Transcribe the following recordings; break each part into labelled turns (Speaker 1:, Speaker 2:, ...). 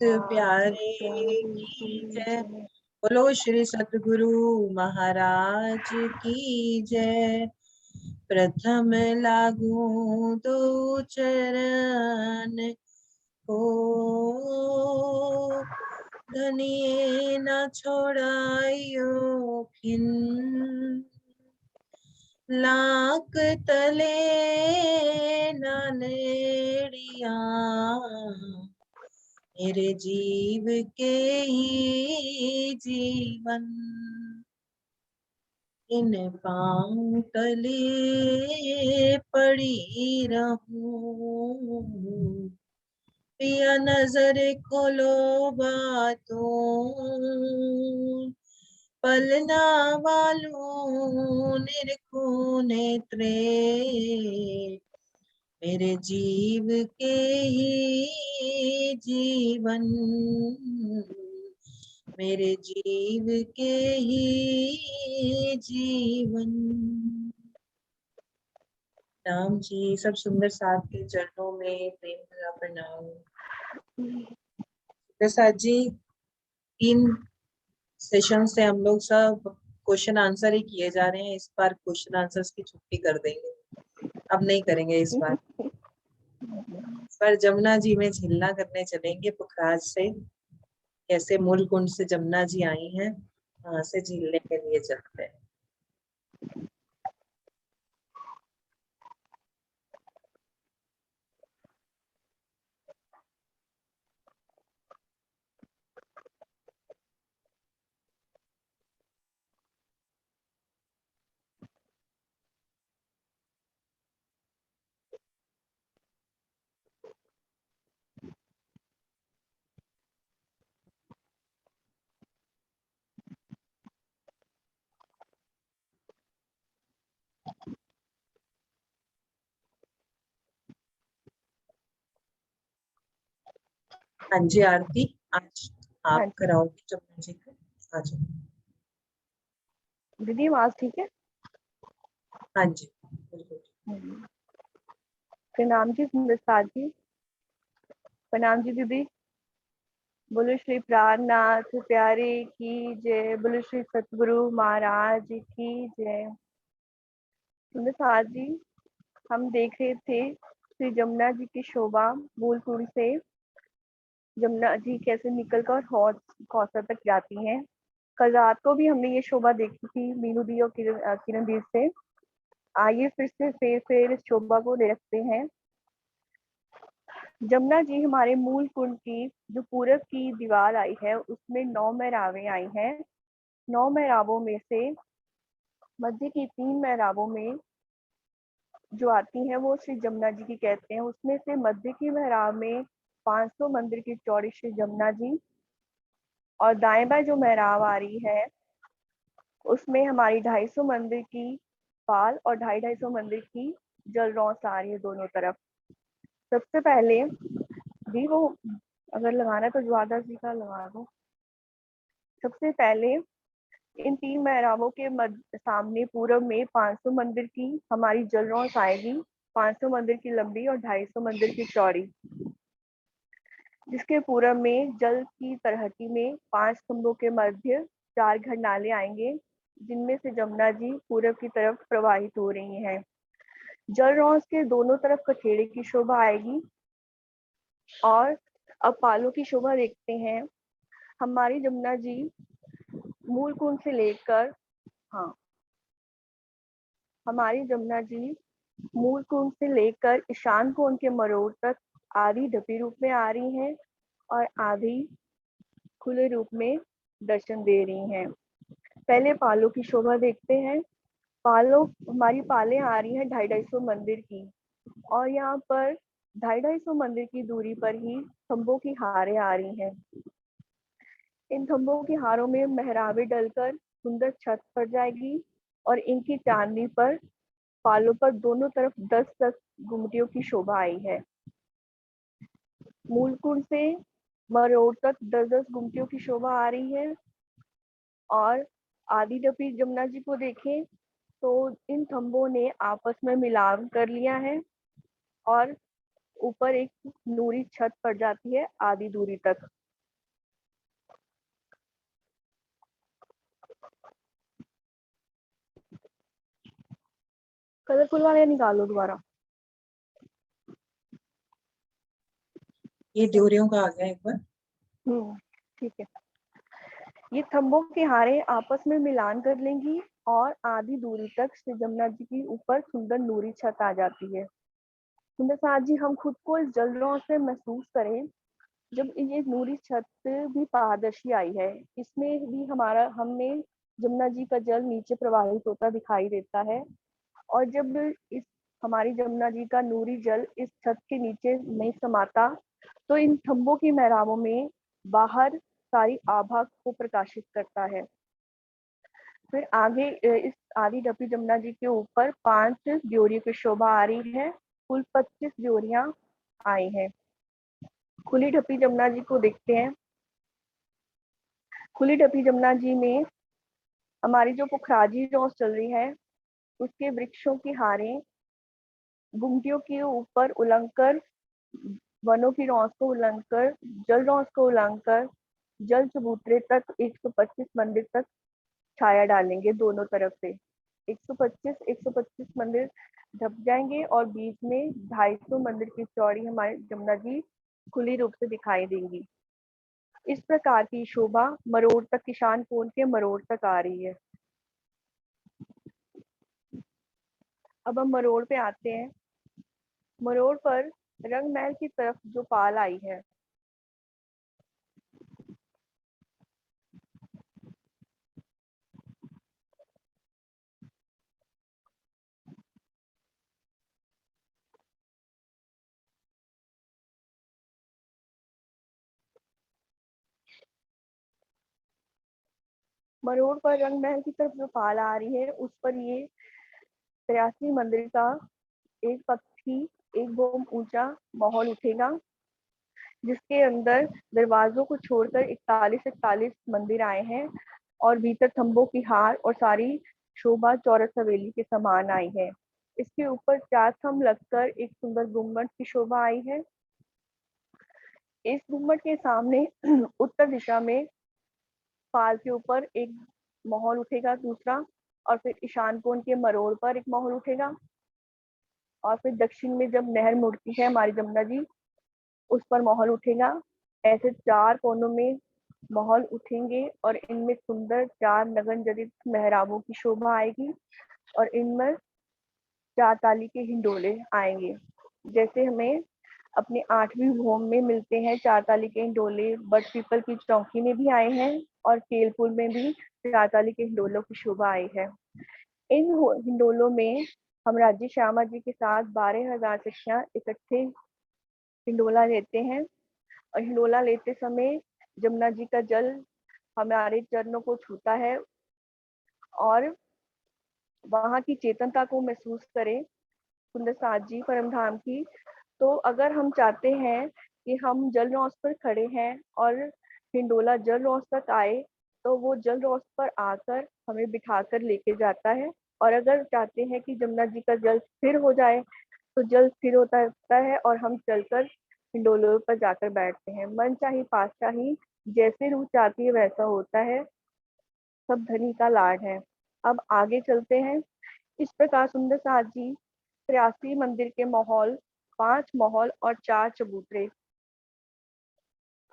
Speaker 1: प्यारे की जय। बोलो श्री सतगुरु महाराज की जय। प्रथम लागू दो चरण हो, धनिये न छोड़ाइयो खिन। लाक तले न लेड़िया, मेरे जीव के ही जीवन। इन पांव तले पड़ी रहूं, पिया नजर खोलो बातों, पलना वालों निरखो नेत्रे, मेरे जीव के ही जीवन, मेरे जीव के ही जीवन। राम जी, सब सुंदर साथ के चरणों में प्रेम भरा प्रणाम। प्रसाद जी, 3 सेशन से हम लोग सब क्वेश्चन आंसर ही किए जा रहे हैं। इस बार क्वेश्चन आंसर्स की छुट्टी कर देंगे, अब नहीं करेंगे इस बार। पर जमुना जी में झीलना करने चलेंगे पुखराज से। कैसे मूल कुंड से जमुना जी आई हैं, वहां से झीलने के लिए चलते हैं। हाँ जी आरती, आज आप कराओगे जमुना जी को। हाँ जी,
Speaker 2: दीदी आवाज ठीक है?
Speaker 1: हाँ जी बिल्कुल।
Speaker 2: प्रणाम जी प्रसाद जी। प्रणाम जी दीदी। बोलो श्री प्राणनाथ प्यारे की जय। बोलो श्री सतगुरु महाराज की जय। प्रसाद जी, हम देख रहे थे श्री जमुना जी की शोभा मूल कुंड से जमुना जी कैसे निकलकर हौज कौसर तक जाती हैं। कल रात को भी हमने ये शोभा देखी थी मीनू दी और किरण दी से। आइए फिर से फिर इस शोभा को देखते हैं। जमुना जी हमारे मूल कुंड की जो पूरब की दीवार आई है उसमें 9 मेहराबें आई हैं। 9 मेहराबों में से मध्य की 3 मेहराबों में जो आती हैं वो श्री जमुना जी की कहते हैं। उसमें से मध्य की मेहराब में 500 मंदिर की चौड़ी श्री जमुना जी, और दाएं बाएं जो मेहराब आ रही है उसमें हमारी 250 मंदिर की पाल और 250 मंदिर की जल रौस आ रही है दोनों तरफ। सबसे पहले भी वो अगर लगाना तो ज्वादा जी का लगा दो। सबसे पहले इन 3 मेहराबों के सामने पूरब में 500 मंदिर की हमारी जल रौस आएगी। 500 मंदिर की लंबी और 250 मंदिर की चौड़ी, जिसके पूरब में जल की तरहटी में 5 स्तंभों के मध्य 4 घरनाले आएंगे, जिनमें से जमुना जी पूरब की तरफ प्रवाहित हो रही हैं। जल रौस के दोनों तरफ कठेड़े की शोभा आएगी। और अब पालों की शोभा देखते हैं। हमारी जमुना जी मूल कुंड से लेकर हमारी जमुना जी मूल कुंड से लेकर ईशान कोण के मरोड़ तक आधी ढपी रूप में आ रही हैं और आधी खुले रूप में दर्शन दे रही हैं। पहले पालों की शोभा देखते हैं। हमारी पालें आ रही हैं 250 मंदिर की, और यहाँ पर 250 मंदिर की दूरी पर ही खंभों की हारें आ रही हैं। इन खंभों की हारों में मेहराबें डलकर सुंदर छत पड़ जाएगी, और इनकी चांदनी पर पालों पर दोनों तरफ 10-10 गुमटियों की शोभा आई है। मूलकुंड से मरोड़ तक 10-10 गुमटियों की शोभा आ रही है। और आदि डपी जमुना जी को देखें तो इन खंभों ने आपस में मिलाप कर लिया है, और ऊपर एक नूरी छत पड़ जाती है आधी दूरी तक। कलरफुल वाले निकालो दोबारा।
Speaker 1: ये ड्योरियों का आ गया एक बार।
Speaker 2: ठीक है। ये थंबों के हारे आपस में मिलान कर लेंगी और आधी दूरी तक श्री जमुना जी के ऊपर सुंदर नूरी छत आ जाती है। सुंदर साथ जी, हम खुद को इस जलरों से महसूस करें। जब ये नूरी छत भी पारदर्शी आई है, इसमें भी हमें जमुना जी का जल नीचे प्रवाहित होता दिखाई देता है। और जब इस हमारी जमुना जी का नूरी जल इस छत के नीचे नहीं समाता, तो इन थंबों की मेहराबों में बाहर सारी आभा को प्रकाशित करता है। फिर आगे इस आदि डपी जमुना जी के ऊपर 5 ड्योरियों की शोभा आ रही है। कुल 25 ड्योरियां आई हैं। खुली ढपी जमुना जी को देखते हैं। खुली ढपी जमुना जी में हमारी जो पुखराजी रौस चल रही है, उसके वृक्षों की हारें गुमटियों के ऊपर उलंग कर, वनों की रौस को उलंग कर, जल रौस को उलंग कर, जल चबूतरे तक 125 मंदिर तक छाया डालेंगे दोनों तरफ से। 125 मंदिर ढप जाएंगे और बीच में 250 मंदिर की चौड़ी हमारी जमुना जी खुली रूप से दिखाई देंगी। इस प्रकार की शोभा मरोड़ तक, किसान कोण के मरोड़ तक आ रही है। अब हम मरोड़ पे आते हैं। मरोड़ पर रंग महल की तरफ जो पाल आई है, मरोड़ पर रंग महल की तरफ जो पाल आ रही है, उस पर ये 83 मंदिर का एक पक्षी, एक बोम ऊंचा महल उठेगा, जिसके अंदर दरवाजों को छोड़कर 41 मंदिर आए हैं और भीतर थंबों की हार और सारी शोभा चौरस हवेली के समान आई है। इसके ऊपर 4 थंब लगकर एक सुंदर गुम्बद की शोभा आई है। इस गुम्बद के सामने उत्तर दिशा में पाल के ऊपर एक महल उठेगा दूसरा, और फिर ईशान कोण के मरोड़ पर एक महल उठेगा, और फिर दक्षिण में जब नहर मुड़ती है हमारी जमुना जी, उस पर महल उठेगा। ऐसे 4 कोनों में महल उठेंगे और इनमें सुंदर 4 नगन जड़ित मेहराबों की शोभा आएगी और इनमें 4 ताली के हिंडोले आएंगे। जैसे हमें अपने 8वीं भूम में मिलते हैं 4 ताली के हिंडोले, बट पीपल की चौकी में भी आए हैं और केलपुर में भी 4 ताली के हिंडोलों की शोभा आई है। इन हिंडोलों में हम राज्य श्यामा जी के साथ 12,000 शिष्या इकट्ठे हिंडोला लेते हैं, और हिंडोला लेते समय जमुना जी का जल हमारे चरणों को छूता है और वहां की चेतनता को महसूस करें सुंदर साथ जी परमधाम की। तो अगर हम चाहते हैं कि हम जल रौस पर खड़े हैं और हिंडोला जल रौस तक आए, तो वो जल रौस पर आकर हमें बिठाकर लेके जाता है। और अगर चाहते हैं कि जमुना जी का जल स्थिर हो जाए, तो जल स्थिर होता है और हम चलकर हिंडोलों पर जाकर बैठते हैं। मन चाही पास चाही, जैसे रूह चाहती है वैसा होता है, सब धनी का लाड है। अब आगे चलते हैं। इस प्रकार सुंदर साथ जी 83 मंदिर के महल, 5 महल और 4 चबूतरे,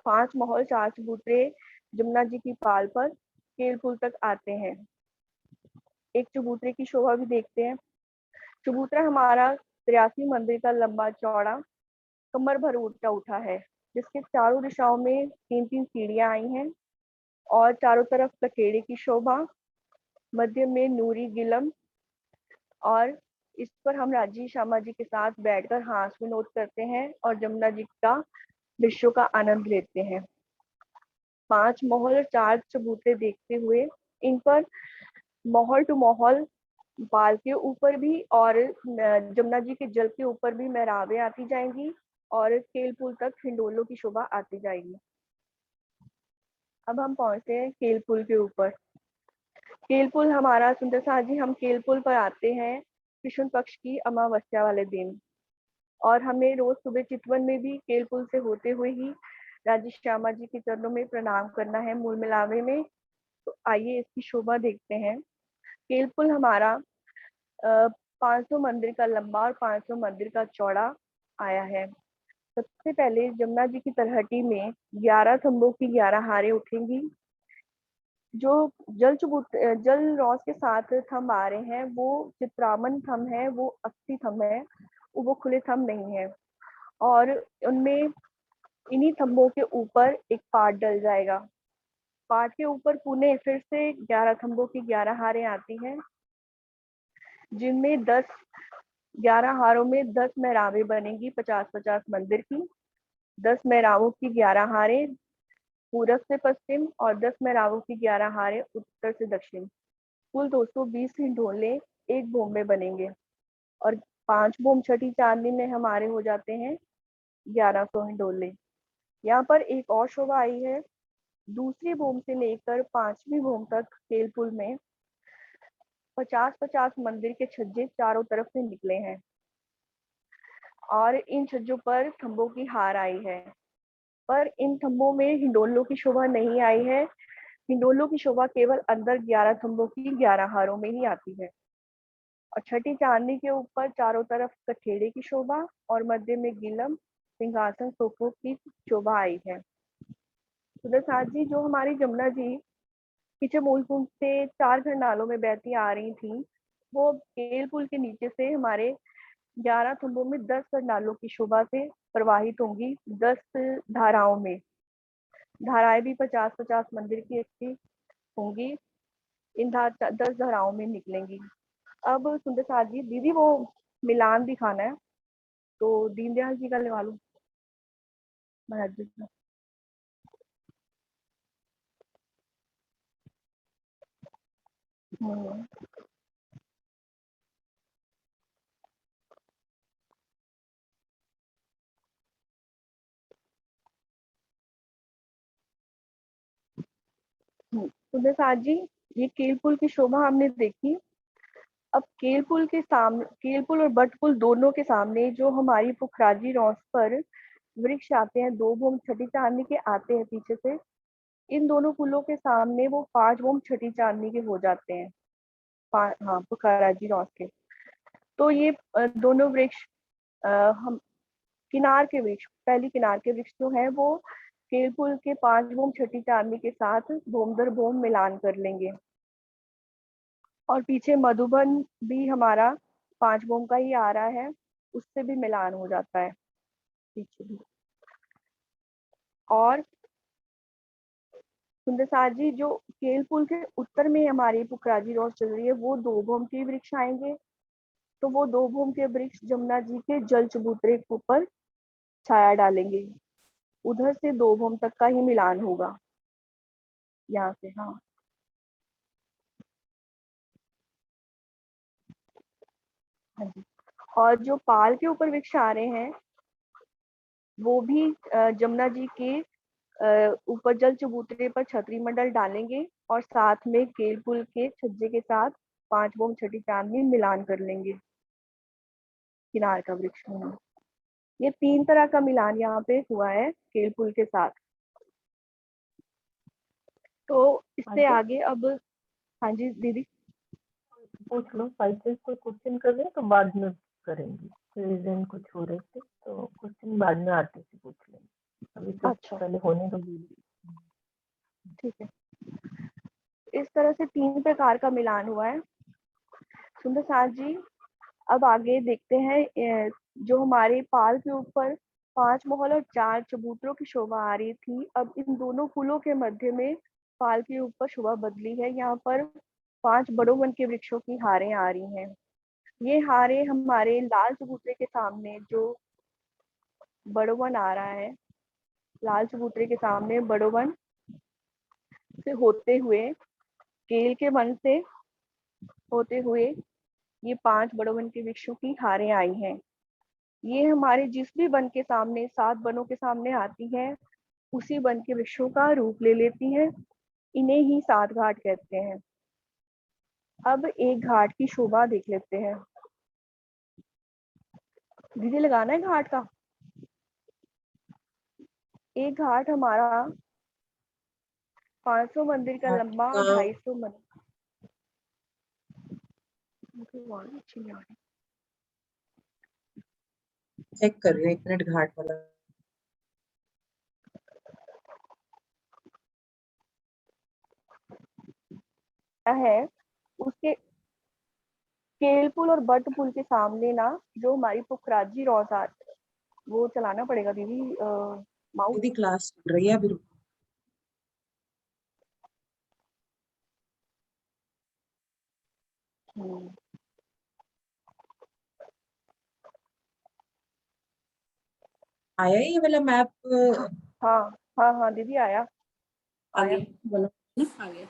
Speaker 2: 5 महल 4 चबूतरे जमुना जी की पाल पर केलपुर तक आते हैं। एक चबूतरे की शोभा भी देखते हैं। चबूतरा हमारा 83 मंदिर का लंबा चौड़ा कमर भर ऊंचा उठा है, जिसके चारों दिशाओं में 3-3 सीढ़ियां आई हैं और चारों तरफ ककेड़े की शोभा, मध्य में नूरी गिलम, और इस पर हम राजी श्यामा जी के साथ बैठकर हाथ विनोद करते हैं और जमुना जी का दृश्यों का आनंद लेते हैं। 5 महल और 4 चबूतरे देखते हुए इन पर महल टू महल पाल के ऊपर भी और जमुना जी के जल के ऊपर भी मेहराबें आती जाएंगी और केलपुल तक हिंडोलों की शोभा आती जाएगी। अब हम पहुंचते हैं केलपुल के ऊपर। केलपुल हमारा सुंदर साथ जी, हम केलपुल पर आते हैं कृष्ण पक्ष की अमावस्या वाले दिन, और हमें रोज सुबह चितवन में भी केलपुल से होते हुए ही राजी श्यामा जी के चरणों में प्रणाम करना है मूल मिलावे में। तो आइए इसकी शोभा देखते हैं। केलपुल हमारा 500 मंदिर का लंबा और 500 मंदिर का चौड़ा आया है। सबसे पहले जमुना जी की तलहटी में 11 खंभों की 11 हारें उठेंगी। जो जल रौस के साथ थंब आ रहे हैं वो चित्रामन थंब है, वो अस्थि थंब है, वो खुले थंब नहीं है। और उनमें इन्हीं थंबों के ऊपर एक पाट डल जाएगा। पाट के ऊपर पुनः फिर से 11 खंभों की 11 हारें आती हैं, जिनमें 11 हारों में 10 मेहराबें बनेंगी 50-50 मंदिर की। 10 मेहराबों की 11 हारें पूरब से पश्चिम और 10 मेहराबों की 11 हारें उत्तर से दक्षिण। कुल 220 हिंडोले एक बोम में बनेंगे और 5 बोम छठी चांदनी में हमारे हो जाते हैं 1100 हिंडोले। यहाँ पर एक और शोभा आई है। दूसरी बोम से लेकर 5वीं बोम तक केलपुल में 50-50 मंदिर के छज्जे चारों तरफ से निकले हैं और इन छज्जों पर खंभों की हार आई है। पर इन खंभों में हिंडोलों की शोभा नहीं आई है। हिंडोलों की शोभा केवल अंदर 11 खंभों की 11 हारों में ही आती है। और छठी चांदनी के ऊपर चारों तरफ कठेड़े की शोभा और मध्य में गिलम सिंहासन सोफों की शोभा आई है। सुंदर साथ जी, जो हमारी जमुना जी पीछे मूलकुंड से 4 खंडालों में बहती आ रही थी, वो केल पुल के नीचे से हमारे 11 खंभों में 10 खंडालों की शोभा से प्रवाहित होंगी। 10 धाराओं में, धाराएं भी 50-50 मंदिर की अच्छी होंगी, इन 10 धाराओं में निकलेंगी। अब सुंदर साथ जी, दीदी वो मिलान दिखाना है, तो दीनदयाल जी का लगा लो महाराज जी का। सुंदर साथ जी, ये केल पुल की शोभा हमने देखी। अब केल पुल के सामने, केल पुल और बट पुल दोनों के सामने जो हमारी पुखराजी रॉस पर वृक्ष आते हैं, 2 बोम छठी चांदनी के आते हैं पीछे से, इन दोनों पुलों के सामने वो 5 बोम छठी चांदनी के हो जाते हैं। हाँ, पुखराजी रॉस के। तो ये दोनों वृक्ष हम किनार के वृक्ष, पहली किनार के वृक्ष जो है वो केल पुल के 5 बोम छठी चांदनी के साथ बोम दर बोम मिलान कर लेंगे। और पीछे मधुबन भी हमारा 5 बोम का ही आ रहा है, उससे भी मिलान हो जाता है पीछे भी। और सुंदर साथ जी, जो केल पुल के उत्तर में हमारी पुखराजी रॉस चल रही है, वो 2 बोम के वृक्ष आएंगे। तो वो 2 बोम के वृक्ष जमुना जी के जल चबूतरे के ऊपर छाया डालेंगे। उधर से 2 बोम तक का ही मिलान होगा यहाँ से। हाँ हाँ जी। और जो पाल के ऊपर वृक्ष आ रहे हैं, वो भी जमुना जी के ऊपर जल चबूतरे पर छतरी मंडल डालेंगे और साथ में केल पुल के छज्जे के साथ 5 बोम छठी चांदनी मिलान कर लेंगे किनार का वृक्ष में। ये 3 तरह का मिलान यहाँ पे हुआ है केल पुल के साथ। तो इससे
Speaker 3: आगे
Speaker 2: आगे अब, हाँ जी दीदी
Speaker 3: पूछ लो, साइड कोई क्वेश्चन कर रहे हैं तो बाद में करेंगे। रिविजन कुछ हो रहे थे तो क्वेश्चन बाद में आते से पूछ लेंगे, अभी तो
Speaker 2: अच्छा
Speaker 3: पहले होने दो।
Speaker 2: ठीक है। इस तरह से 3 प्रकार का मिलान हुआ है। सुंदर साथ जी, अब आगे देखते हैं जो हमारे पाल के ऊपर 5 महल और 4 चबूतरों की शोभा आ रही थी, अब इन दोनों पुलों के मध्य में पाल के ऊपर शोभा बदली है। यहाँ पर 5 बड़ों वन के वृक्षों की हारें आ रही हैं। ये हारें हमारे लाल चबूतरे के सामने जो बड़ो वन आ रहा है, लाल चबूतरे के सामने बड़ो वन से होते हुए, केल के वन से होते हुए ये 5 बड़ो वन के वृक्षों की हारें आई हैं। ये हमारे जिस भी वन के सामने, 7 वनों के सामने आती हैं, उसी वन के वृक्षों का रूप ले लेती हैं। इन्हें ही 7 घाट कहते हैं। अब एक घाट की शोभा देख लेते हैं। दीदी लगाना है घाट का। एक घाट हमारा 500 मंदिर का लंबा और 250 मंदिर।
Speaker 1: चेक कर रही हूँ 1 मिनट घाट वाला।
Speaker 2: है उसके केल पुल और बट पुल के सामने ना जो हमारी पुखराजी रोज वो चलाना पड़ेगा दीदी माउस।
Speaker 1: दीदी क्लास चल रही है अभी। आया ये वाला मैप?
Speaker 2: हाँ हाँ हाँ दीदी आया आया।
Speaker 1: आगे बोलो। आगे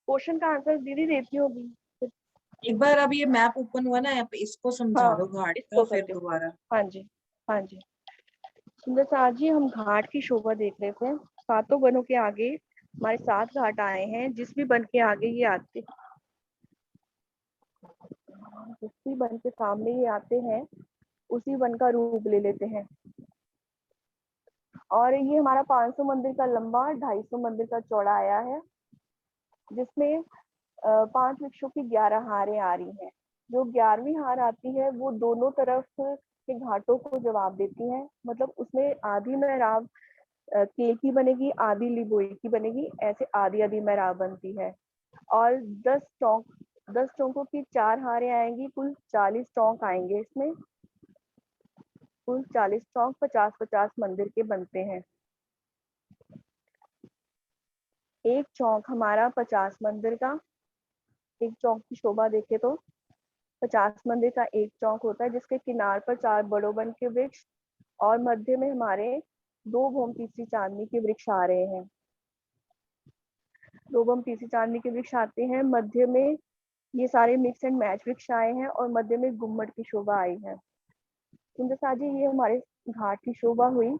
Speaker 2: क्वेश्चन का आंसर दीदी देती होगी।
Speaker 1: एक बार अब ये मैप ओपन हुआ ना, यहाँ पे इसको समझा
Speaker 2: हाँ
Speaker 1: दो घाट का,
Speaker 2: इसको
Speaker 1: फिर
Speaker 2: करती हूँ।
Speaker 1: दोबारा।
Speaker 2: हाँ जी हाँ जी। सुंदर सा जी हम घाट की शोभा देख रहे थे। सातों वनों के आगे हमारे 7 घाट आए हैं। जिस भी वन के आगे ये आते, जिस भी वन के सामने ये आते हैं उसी वन का रूप ले लेते हैं। और ये हमारा 500 मंदिर का लंबा 250 मंदिर का चौड़ा आया है, जिसमें 5 वृक्षों की 11 हारें आ रही हैं। जो 11वीं हार आती है वो दोनों तरफ के घाटों को जवाब देती है। मतलब उसमें आधी मेहराब केल की बनेगी, आधी लिबोई की बनेगी, ऐसे आधी आधी मेहराब बनती है। और 10 चौकों की 4 हारें आएंगी, कुल 40 चौक आएंगे इसमें। कुल 40 चौक 50-50 मंदिर के बनते हैं। एक चौक हमारा 50 मंदिर का, एक चौक की शोभा देखे तो 50 मंदिर का एक चौक होता है, जिसके किनार पर 4 बड़ोवन के वृक्ष और मध्य में हमारे 2 भौम तीसरी चांदनी के वृक्ष आ रहे हैं। 2 भौम तीसरी चांदनी के वृक्ष आते हैं, मध्य में ये सारे मिक्स एंड मैच वृक्ष आए हैं और मध्य में गुम्मट की शोभा आई है। सुंदर सा जी ये हमारे घाट की शोभा हुई।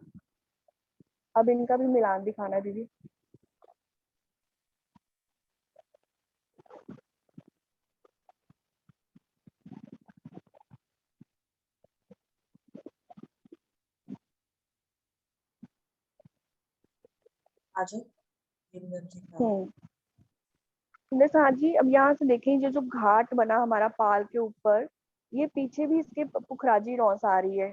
Speaker 2: अब इनका भी मिलान दिखाना दीदी।
Speaker 1: आ जाओ।
Speaker 2: हम्म सुंदर सा जी अब यहाँ से देखें, जो जो घाट बना हमारा पाल के ऊपर, ये पीछे भी इसके पुखराजी रौस आ रही है।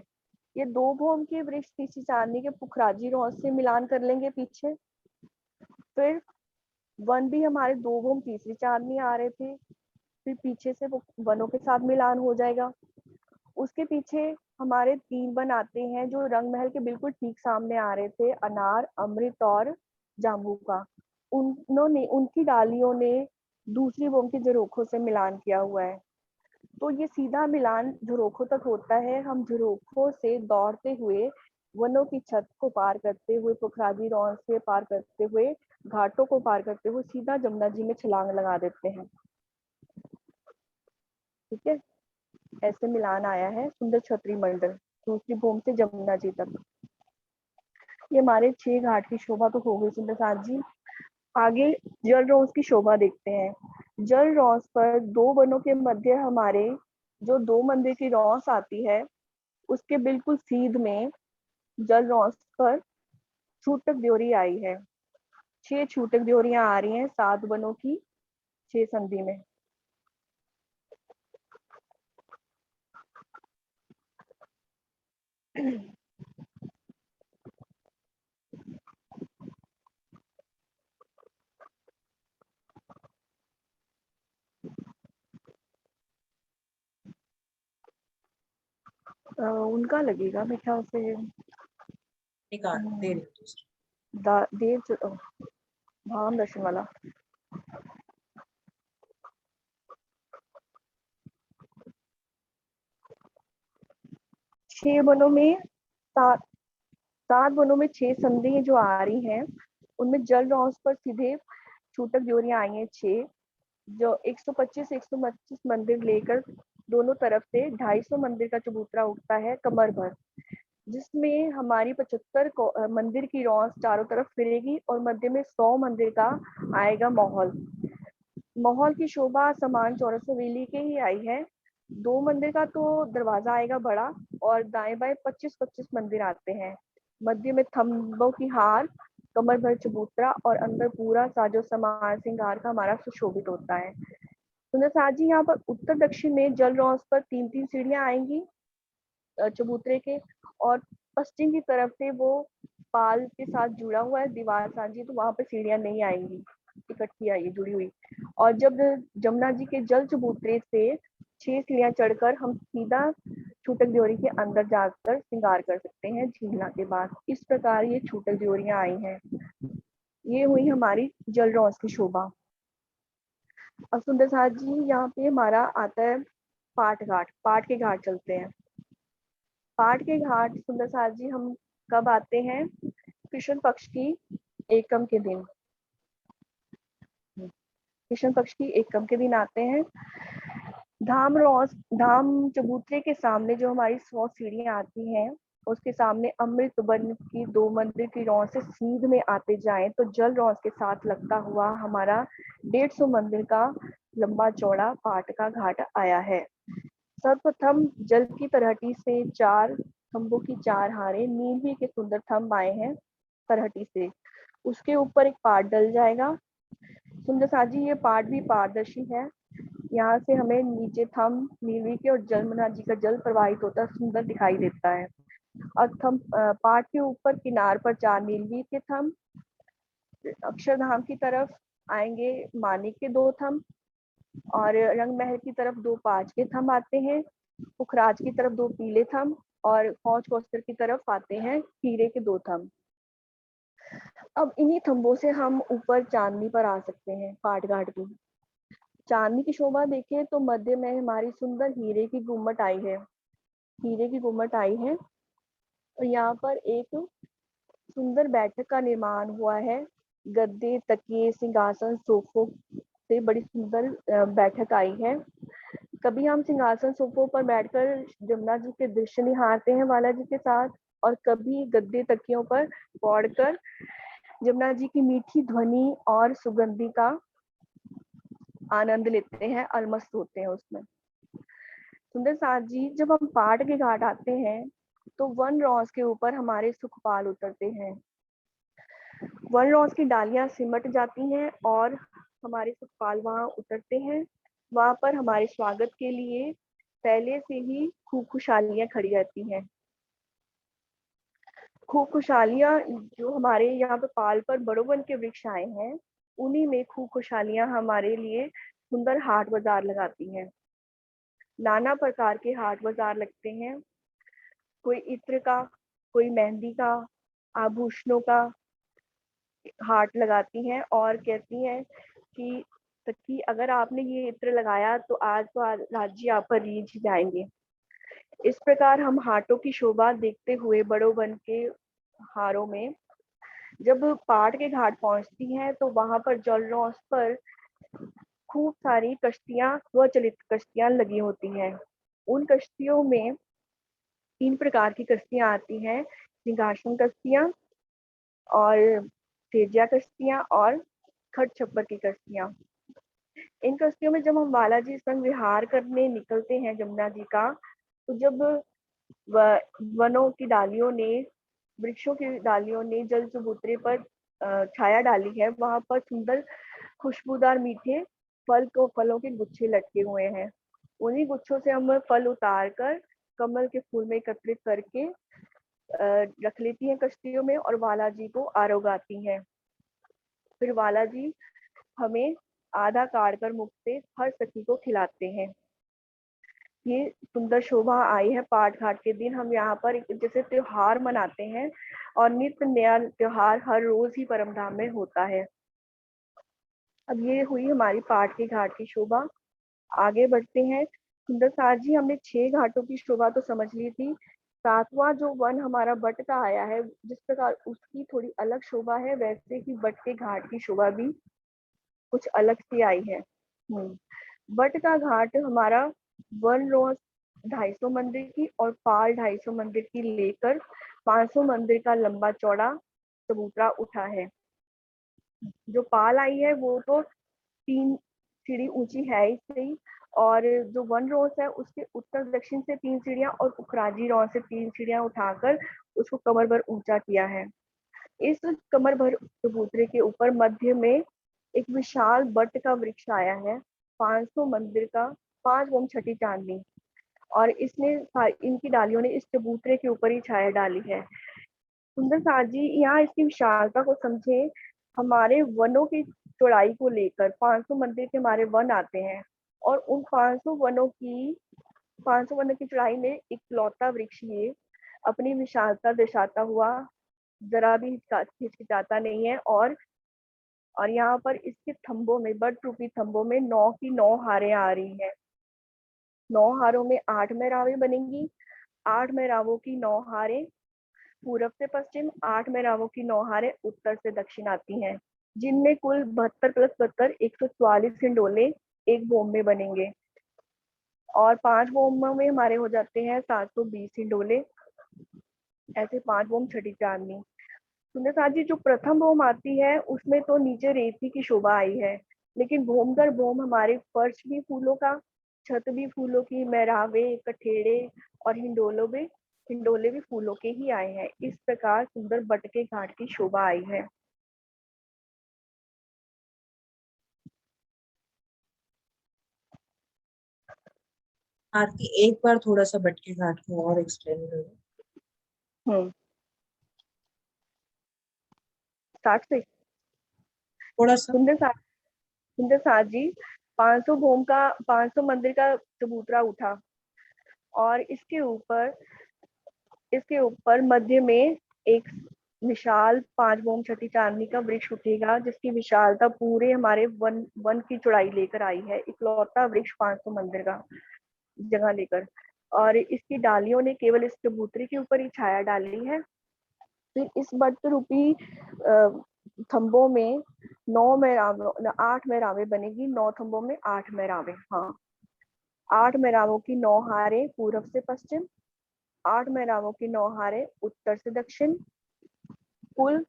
Speaker 2: ये 2 भौम के वृक्ष तीसरी चांदनी के पुखराजी रौस से मिलान कर लेंगे पीछे। फिर वन भी हमारे 2 भौम तीसरी चांदनी आ रहे थे, फिर पीछे से वो वनों के साथ मिलान हो जाएगा। उसके पीछे हमारे 3 वन आते हैं जो रंग महल के बिल्कुल ठीक सामने आ रहे थे, अनार, अमृत और जाम्बू का। उन्होंने उनकी डालियों ने दूसरी बोम के झरोखों से मिलान किया हुआ है। तो ये सीधा मिलान झरोखों तक होता है। हम झरोखों से दौड़ते हुए वनों की छत को पार करते हुए, पुखराजी रौन से पार करते हुए, घाटों को पार करते हुए सीधा जमुना जी में छलांग लगा देते हैं। ठीक है, ऐसे मिलान आया है सुंदर छतरी मंडल दूसरी भूम से जमुना जी तक। ये हमारे 6 घाट की शोभा तो हो गई सुंदर साथ जी। आगे जल रौस की शोभा देखते हैं। जल रौस पर 2 वनों के मध्य हमारे जो 2 मंदिर की रौस आती है, उसके बिल्कुल सीध में जल रौस पर छूटक द्योरी आई है। 6 छूटक द्योरियां आ रही हैं 7 वनों की 6 संधि में। उनका लगेगा मेरे ख्याल से
Speaker 1: निकाल दे रही हूँ दूसरी।
Speaker 2: देव धाम दर्शन वाला। 6 वनों में 7 वनों में 6 संधि जो आ रही हैं, उनमें जल रौस पर सीधे छूटक द्योरियां आई हैं 6, जो 125 मंदिर लेकर दोनों तरफ से 250 मंदिर का चबूतरा उठता है कमर भर, जिसमें हमारी 75 मंदिर की रौस चारों तरफ फिरेगी और मध्य में 100 मंदिर का आएगा माहौल। माहौल की शोभा समान चौरस हवेली के ही आई है। 2 मंदिर का तो दरवाजा आएगा बड़ा और दाएं बाएं 25-25 मंदिर आते हैं। मध्य में थम्बों की हार, कमर भर चबूतरा और अंदर पूरा साजो समार श्रृंगार का हमारा सुशोभित होता है। सुंदर साथ जी यहाँ पर उत्तर दक्षिण में जल रॉस पर 3-3 सीढ़ियां आएंगी चबूतरे के, और पश्चिम की तरफ से वो पाल के साथ जुड़ा हुआ है दीवार सांझी, तो वहां पर सीढ़ियां नहीं आएंगी, इकट्ठी आएगी जुड़ी हुई। और जब जमुना जी के जल चबूतरे से 6 सीढ़ियां चढ़कर हम सीधा छूटक दियोरी के अंदर जाकर श्रृंगार कर सकते हैं झीलना के बाद। इस प्रकार ये छूटक दियोरियां आई हैं। ये हुई हमारी जल रॉस की शोभा। अब सुंदर साथ जी यहाँ पे हमारा आता है पाट घाट। पाट के घाट चलते हैं। पाट के घाट सुंदर साथ जी हम कब आते हैं? कृष्ण पक्ष की एकम के दिन। कृष्ण पक्ष की एकम के दिन आते हैं। धाम चबूतरे के सामने जो हमारी 100 सीढ़ियां आती हैं, उसके सामने अमृत वन की 2 मंदिर की रौं से सीध में आते जाएं तो जल रौं के साथ लगता हुआ हमारा 150 मंदिर का लंबा चौड़ा पाट का घाट आया है। सर्वप्रथम जल की तरहटी से 4 खंभों की 4 हारें नीलवी के सुंदर थंब आए हैं तरहटी से। उसके ऊपर एक पाट डल जाएगा। सुंदर साजी ये पाट भी पारदर्शी है। यहाँ से हमें नीचे थंब नीलवी के और जमुना जी का जल प्रवाहित होता सुंदर दिखाई देता है। और थंब पाट के ऊपर किनार पर 4 नीलवी के थंब, अक्षरधाम की तरफ आएंगे मानिक के 2 थंब, और रंग महल की तरफ 2 5 के थंब आते हैं। पुखराज की तरफ 2 पीले थंब, और पौंच कोस्टर की तरफ आते हैं हीरे के 2 थंब। अब इन्हीं थंबों से हम ऊपर चांदनी पर आ सकते हैं। पाट घाट की चांदनी की शोभा देखें तो मध्य में हमारी सुंदर हीरे की गुम्मट आई है। हीरे की गुम्मट आई है और यहाँ पर एक सुंदर बैठक का निर्माण हुआ है। गद्दे, तकिए, सिंहासन, सोफों से बड़ी सुंदर बैठक आई है। कभी हम सिंहासन सोफों पर बैठकर जमुना जी के दृश्य निहारते हैं वाला जी के साथ, और कभी गद्दे तकियों पर पौड़कर जमुना जी की मीठी ध्वनि और सुगंधि का आनंद लेते हैं, अलमस्त होते हैं उसमें। सुंदर साथ जी जब हम पाट के घाट आते हैं तो वन रॉस के ऊपर हमारे सुखपाल उतरते हैं। वन रॉस की डालियां सिमट जाती हैं और हमारे सुखपाल वहां उतरते हैं। वहां पर हमारे स्वागत के लिए पहले से ही खूब खुशहालियां खड़ी रहती हैं। खूब खुशहालियां जो हमारे यहाँ पे पाल पर बड़ोवन के वृक्ष आए हैं, उन्हीं में खूब खुशहालियां हमारे लिए सुंदर हाट बाजार लगाती हैं। नाना प्रकार के हाट बाजार लगते हैं। कोई इत्र का, कोई मेहंदी का, आभूषणों का हाट लगाती हैं और कहती हैं कि सखी अगर आपने ये इत्र लगाया तो आज तो राज्य आप पर रीझ जाएंगे। इस प्रकार हम हाटों की शोभा देखते हुए बड़ोवन के हारों में जब पाट के घाट पहुंचती हैं तो वहां पर जल रॉस पर खूब सारी कश्तियां, स्वचलित कश्तियां लगी होती हैं। उन कश्तियों में 3 प्रकार की कश्तियां आती हैं। सिंहासन कश्तियां और तेजिया कश्तियां और खट छप्पर की कश्तियां। इन कश्तियों में जब हम बालाजी संग विहार करने निकलते हैं जमुना जी का, तो जब वनों की डालियों ने, वृक्षों की डालियों ने जल चबूतरे पर छाया डाली है, वहां पर सुंदर खुशबूदार मीठे फलों के गुच्छे लटके हुए हैं। उन्हीं गुच्छों से हम फल उतार कर कमल के फूल में एकत्रित करके रख लेती हैं कश्तियों में और वाला जी को आरोगाती हैं। फिर वाला जी हमें आधा काट कर मुख से हर सखी को खिलाते हैं। ये सुंदर शोभा आई है पाट घाट के दिन। हम यहाँ पर जैसे त्योहार मनाते हैं और नित्य नया त्योहार हर रोज ही परमधाम में होता है। अब ये हुई हमारी पाट के घाट की शोभा। आगे बढ़ते हैं। सुंदर साथ जी हमने 6 घाटों की शोभा तो समझ ली थी। 7वां जो वन हमारा बट का आया है, जिस प्रकार उसकी थोड़ी अलग शोभा है, वैसे ही बट के घाट की शोभा भी कुछ अलग सी आई है। बट का घाट हमारा वन रोज 250 मंदिर की और पाल 250 मंदिर की लेकर 500 मंदिर का लंबा चौड़ा चबूतरा उठा है। जो पाल आई है वो तो 3 सीढ़ी ऊंची है ही सही, और जो वन रोज है उसके उत्तर दक्षिण से 3 सीढ़ियां और पुखराजी रोज से 3 सीढ़ियां उठाकर उसको कमर भर ऊंचा किया है। इस कमर भर चबूतरे के ऊपर मध्य में एक विशाल बट का वृक्ष आया है। 500 मंदिर का 5 बोम छठी चांदनी, और इसने इनकी डालियों ने इस चबूतरे के ऊपर ही छाया डाली है। सुंदर साथ जी, यहाँ इसकी विशालता को समझे। हमारे वनों की चौड़ाई को लेकर 500 मंदिर के हमारे वन आते हैं, और उन 500 वनों की चौड़ाई में इकलौता वृक्ष ये अपनी विशालता दर्शाता हुआ जरा भी हिचकिचाता नहीं है। और यहाँ पर इसके थंबों में, बट रूपी थंबों में 9 की 9 हारें आ रही हैं। 9 हारों में 8 मेहराबें बनेंगी। 8 मेहराबों की 9 हारें पूरब से पश्चिम, 8 मेहराबों की 9 हारें उत्तर से दक्षिण आती हैं, जिनमें कुल 72 प्लस 72 144 हिंडोले एक बोम में बनेंगे, और 5 बोमों में हमारे हो जाते हैं 720 हिंडोले। ऐसे 5 बोम छठी चांदनी। सुंदर साथ जी, जो प्रथम बोम आती है उसमें तो नीचे रेती की शोभा आई है, लेकिन बोम दर बोम हमारे फर्श भी फूलों का, छत भी फूलों की, मेहराबे, कठेड़े और हिंडोले भी फूलों के ही आए हैं। इस प्रकार सुंदर बटके घाट की शोभा आई है।
Speaker 1: आरती एक बार थोड़ा सा बटके घाट को और एक्सप्लेन करो।
Speaker 2: स्टार्ट से
Speaker 1: थोड़ा सा।
Speaker 2: सुंदर साथ जी, 500 मंदिर का चबूतरा उठा, और इसके ऊपर मध्य में एक विशाल 5 बोम छठी चांदनी का वृक्ष उठेगा, जिसकी विशालता पूरे हमारे वन की चौड़ाई लेकर आई है। इकलौता वृक्ष 500 मंदिर का जगह लेकर, और इसकी डालियों ने केवल इस चबूतरे के ऊपर ही छाया डाली है। फिर इस बट रूपी थंबों में 8 मेहराबें बनेगी। 9 थंबों में 8 मेहराबें, हाँ। 8 मेहराबों की 9 हारें पूरब से पश्चिम, 8 मेहराबों की 9 हारें उत्तर से दक्षिण, कुल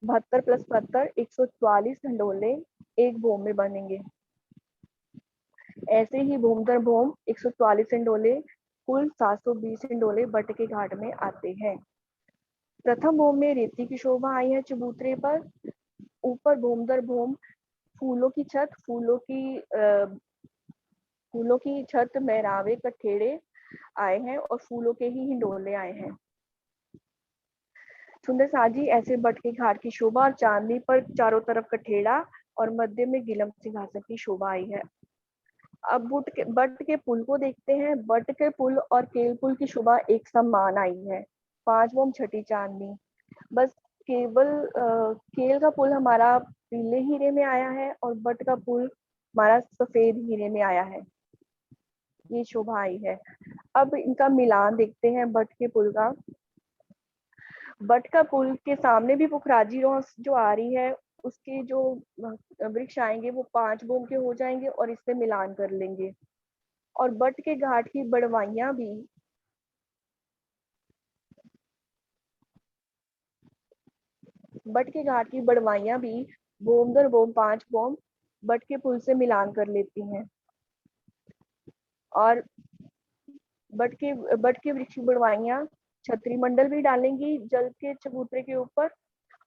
Speaker 2: 72 प्लस 72 144 हिंडोले एक बोम में बनेंगे। ऐसे ही बोम दर बोम 144 हिंडोले, कुल 720 हिंडोले बटके घाट में आते हैं। प्रथम बोम में रेती की शोभा आई है चबूतरे पर। ऊपर बोम दर बोम फूलों की छत, फूलों की छत, मेहराबे, कठेड़े आए हैं, और फूलों के ही हिंडोले आए हैं। सुंदर साजी, ऐसे बटके घाट की शोभा, और चांदनी पर चारों तरफ कठेड़ा और मध्य में गिलम सिंहासन की शोभा आई है। अब बट के पुल को देखते हैं। बट के पुल और केल पुल की शोभा एक समान आई है। 5 बोम छठी चांदनी। बस केवल केल का पुल हमारा पीले हीरे में आया है, और बट का पुल हमारा सफेद हीरे में आया है। ये शोभा आई है। अब इनका मिलान देखते हैं बट के पुल का। बट का पुल के सामने भी पुखराजी रोस जो आ रही है, उसके जो वृक्ष आएंगे वो 5 बोम के हो जाएंगे, और इससे मिलान कर लेंगे। और बट के घाट की बड़वाइयां भी बोम दर बोम 5 बोम बट के पुल से मिलान कर लेती हैं। और बट के वृक्ष की बड़वाइयां छतरी मंडल भी डालेंगी जल के चबूतरे के ऊपर,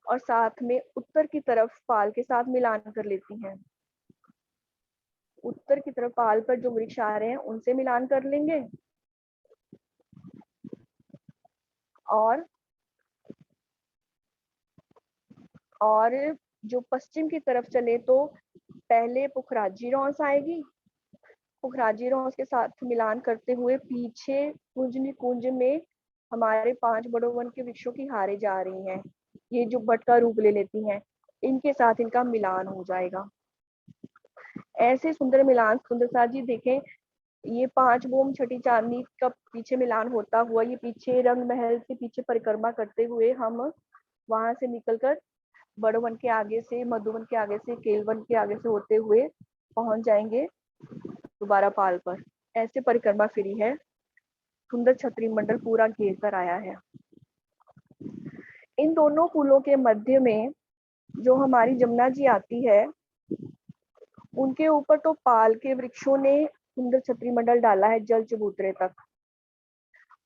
Speaker 2: और साथ में उत्तर की तरफ पाल के साथ मिलान कर लेती हैं। उत्तर की तरफ पाल पर जो वृक्ष आ रहे हैं उनसे मिलान कर लेंगे। और जो पश्चिम की तरफ चले तो पहले पुखराजी रॉस आएगी। पुखराजी रॉस के साथ मिलान करते हुए पीछे कुंज निकुंज में हमारे 5 बड़ों वन के वृक्षों की हारे जा रही हैं। ये जो बट का रूप ले लेती हैं, इनके साथ इनका मिलान हो जाएगा। ऐसे सुंदर मिलान सुंदर साथ जी देखें, ये 5 बोम छठी चांदनी का पीछे मिलान होता हुआ, ये पीछे रंग महल से पीछे परिक्रमा करते हुए हम वहां से निकलकर बड़ो वन के आगे से, मधुवन के आगे से, केलवन के आगे से होते हुए पहुंच जाएंगे दोबारा पाल पर। ऐसे परिक्रमा फिरी है। सुंदर छतरी मंडल पूरा घेर कर आया है। इन दोनों पुलों के मध्य में जो हमारी जमुना जी आती है, उनके ऊपर तो पाल के वृक्षों ने सुंदर छतरी मंडल डाला है जल चबूतरे तक।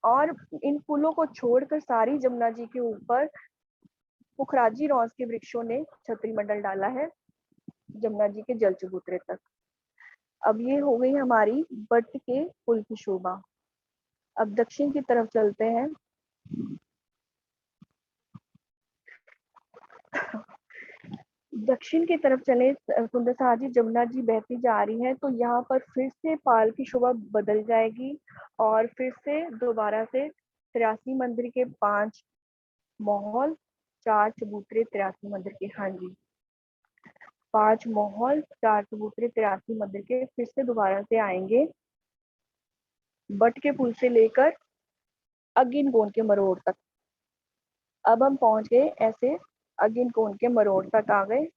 Speaker 2: और इन पुलों को छोड़कर सारी जमुना जी के ऊपर पुखराजी रॉस के वृक्षों ने छतरी मंडल डाला है जमुना जी के जल चबूतरे तक। अब ये हो गई हमारी बट के पुल की शोभा। अब दक्षिण की तरफ चलते हैं। दक्षिण की तरफ चले सुंदर सा जी, जमुना जी बहती जा रही है, तो यहाँ पर फिर से पाल की शोभा बदल जाएगी और फिर से दोबारा से 83 मंदिर के 5 महल, 4 चबूतरे, 83 मंदिर के, हाँ जी, 5 महल, 4 चबूतरे, 83 मंदिर के फिर से दोबारा से आएंगे बट के पुल से लेकर अगिन कोण के मरोड़ तक। अब हम पहुंच गए ऐसे अगिन कोण के मरोड़ तक आ गए।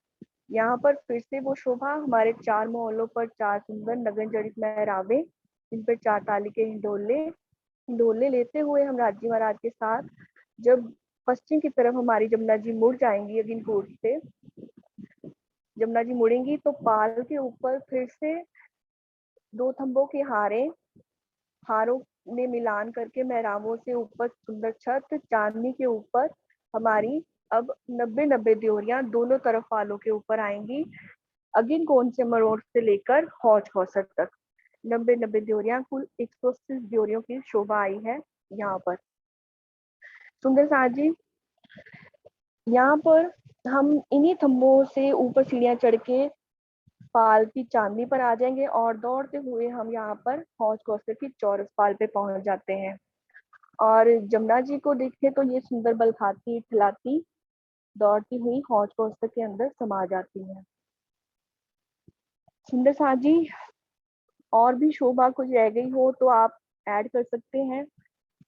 Speaker 2: यहाँ पर फिर से वो शोभा हमारे 4 मोहल्लों पर 4 सुंदर नगन जड़ित मेहराबे, इन पर 4 ताली के हिंडोले लेते हुए हम राजी महाराज के साथ जब पश्चिम की तरफ हमारी जमुना जी मुड़ जाएंगी, अगिन कोट से जमुना जी मुड़ेंगी तो पाल के ऊपर फिर से 2 थंबों के हारों में मिलान करके मेहराबों से ऊपर सुंदर छत चांदनी के ऊपर हमारी अब 90-90 द्योरियां दोनों तरफ पालों के ऊपर आएंगी। अगिन कोण से मरोड़ से लेकर हौज खौसर तक 90-90 द्योरियां, कुल 180 द्योरियों की शोभा आई है यहाँ पर। सुंदर साथ जी, यहाँ पर हम इन्हीं थंबों से ऊपर सीढ़ियां चढ़ के पाल की चांदनी पर आ जाएंगे और दौड़ते हुए हम यहाँ पर हौज कौसर की चौरस पाल पे पहुंच जाते हैं और जमुना जी को देखें तो ये सुंदर बल खाती खिलाती दौड़ती हुई हौज कौसर के अंदर समा जाती है। सुंदर साथ जी, और भी शोभा कुछ रह गई हो तो आप ऐड कर सकते हैं,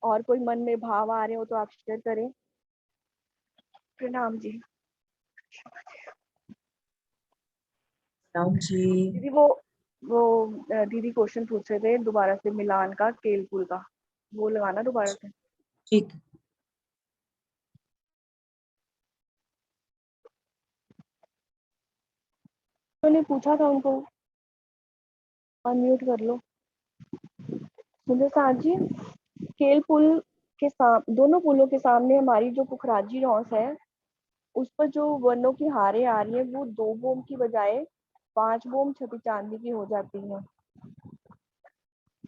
Speaker 2: और कोई मन में भाव आ रहे हो तो आप शेयर करें। प्रणाम जी।
Speaker 1: राम जी।
Speaker 2: दीदी वो दीदी क्वेश्चन पूछ रहे थे दोबारा से मिलान का केल पुल का, वो लगाना दोबारा से।
Speaker 1: ठीक।
Speaker 2: उन्होंने पूछा था उनको, अनम्यूट कर लो। सुंदर साथ जी, केल पुल के दोनों पुलों के सामने हमारी जो पुखराजी रॉस है उस पर जो वर्णों की हारें आ रही है वो 2 बोम की बजाय 5 बोम छठी चांदी की हो जाती है।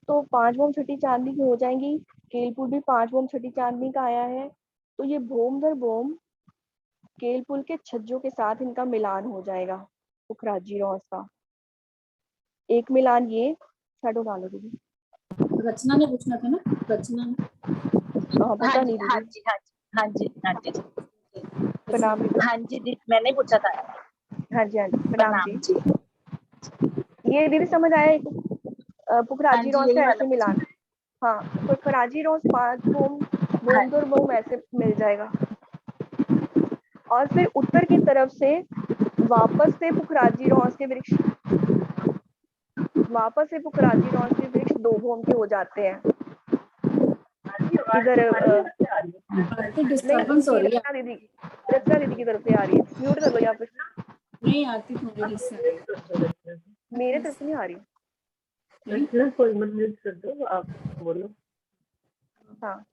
Speaker 2: तो 5 बोम छठी चांदी की हो जाएंगी। केलपुल भी 5 बोम छठी चांदी का आया है, तो ये बोम दर बोम केलपुल के छज्जों के साथ इनका मिलान हो जाएगा पुखराजी रॉस का। एक मिलान ये शैडो डालो दीदी।
Speaker 4: रचना ने पूछना था ना, रचना ने।
Speaker 2: पता
Speaker 5: हाँ
Speaker 2: नहीं
Speaker 5: जी, हाँ
Speaker 2: दीदी।
Speaker 5: जी, हाँ जी, हाँ जी, हाँ जी,
Speaker 2: प्रणाम दीदी।
Speaker 5: हाँ जी, मैंने ही पूछा था।
Speaker 2: हाँ जी, हाँ जी, प्रणाम जी।
Speaker 5: प्रणाम जी।
Speaker 2: ये दीदी समझ आया एक
Speaker 5: हाँ
Speaker 2: पुखराजी
Speaker 5: जी,
Speaker 2: रॉस
Speaker 5: यही
Speaker 2: का
Speaker 5: वाला
Speaker 2: ऐसे
Speaker 5: पूछा।
Speaker 2: मिलान। हाँ, पुखराजी रॉस 5 बोम
Speaker 5: हाँ,
Speaker 2: बोम दर बोम ऐसे मिल जाएगा और फिर उत्तर की तरफ से वापस से पुखराजी रॉस के वृक्ष 2 बोम के हो जाते हैं। इधर
Speaker 4: आरती
Speaker 2: नहीं,
Speaker 4: डिस्टर्बेंस हो
Speaker 2: ये
Speaker 4: रही है।
Speaker 2: रचना दीदी की तरफ से आ रही है, म्यूट कर लो या फिर।
Speaker 4: नहीं आती, थोड़ी डिस्टर्ब।
Speaker 2: मेरे तरफ से नहीं आ रही।
Speaker 3: रचना कोई मत म्यूट कर दो, आप बोलो।
Speaker 2: हाँ,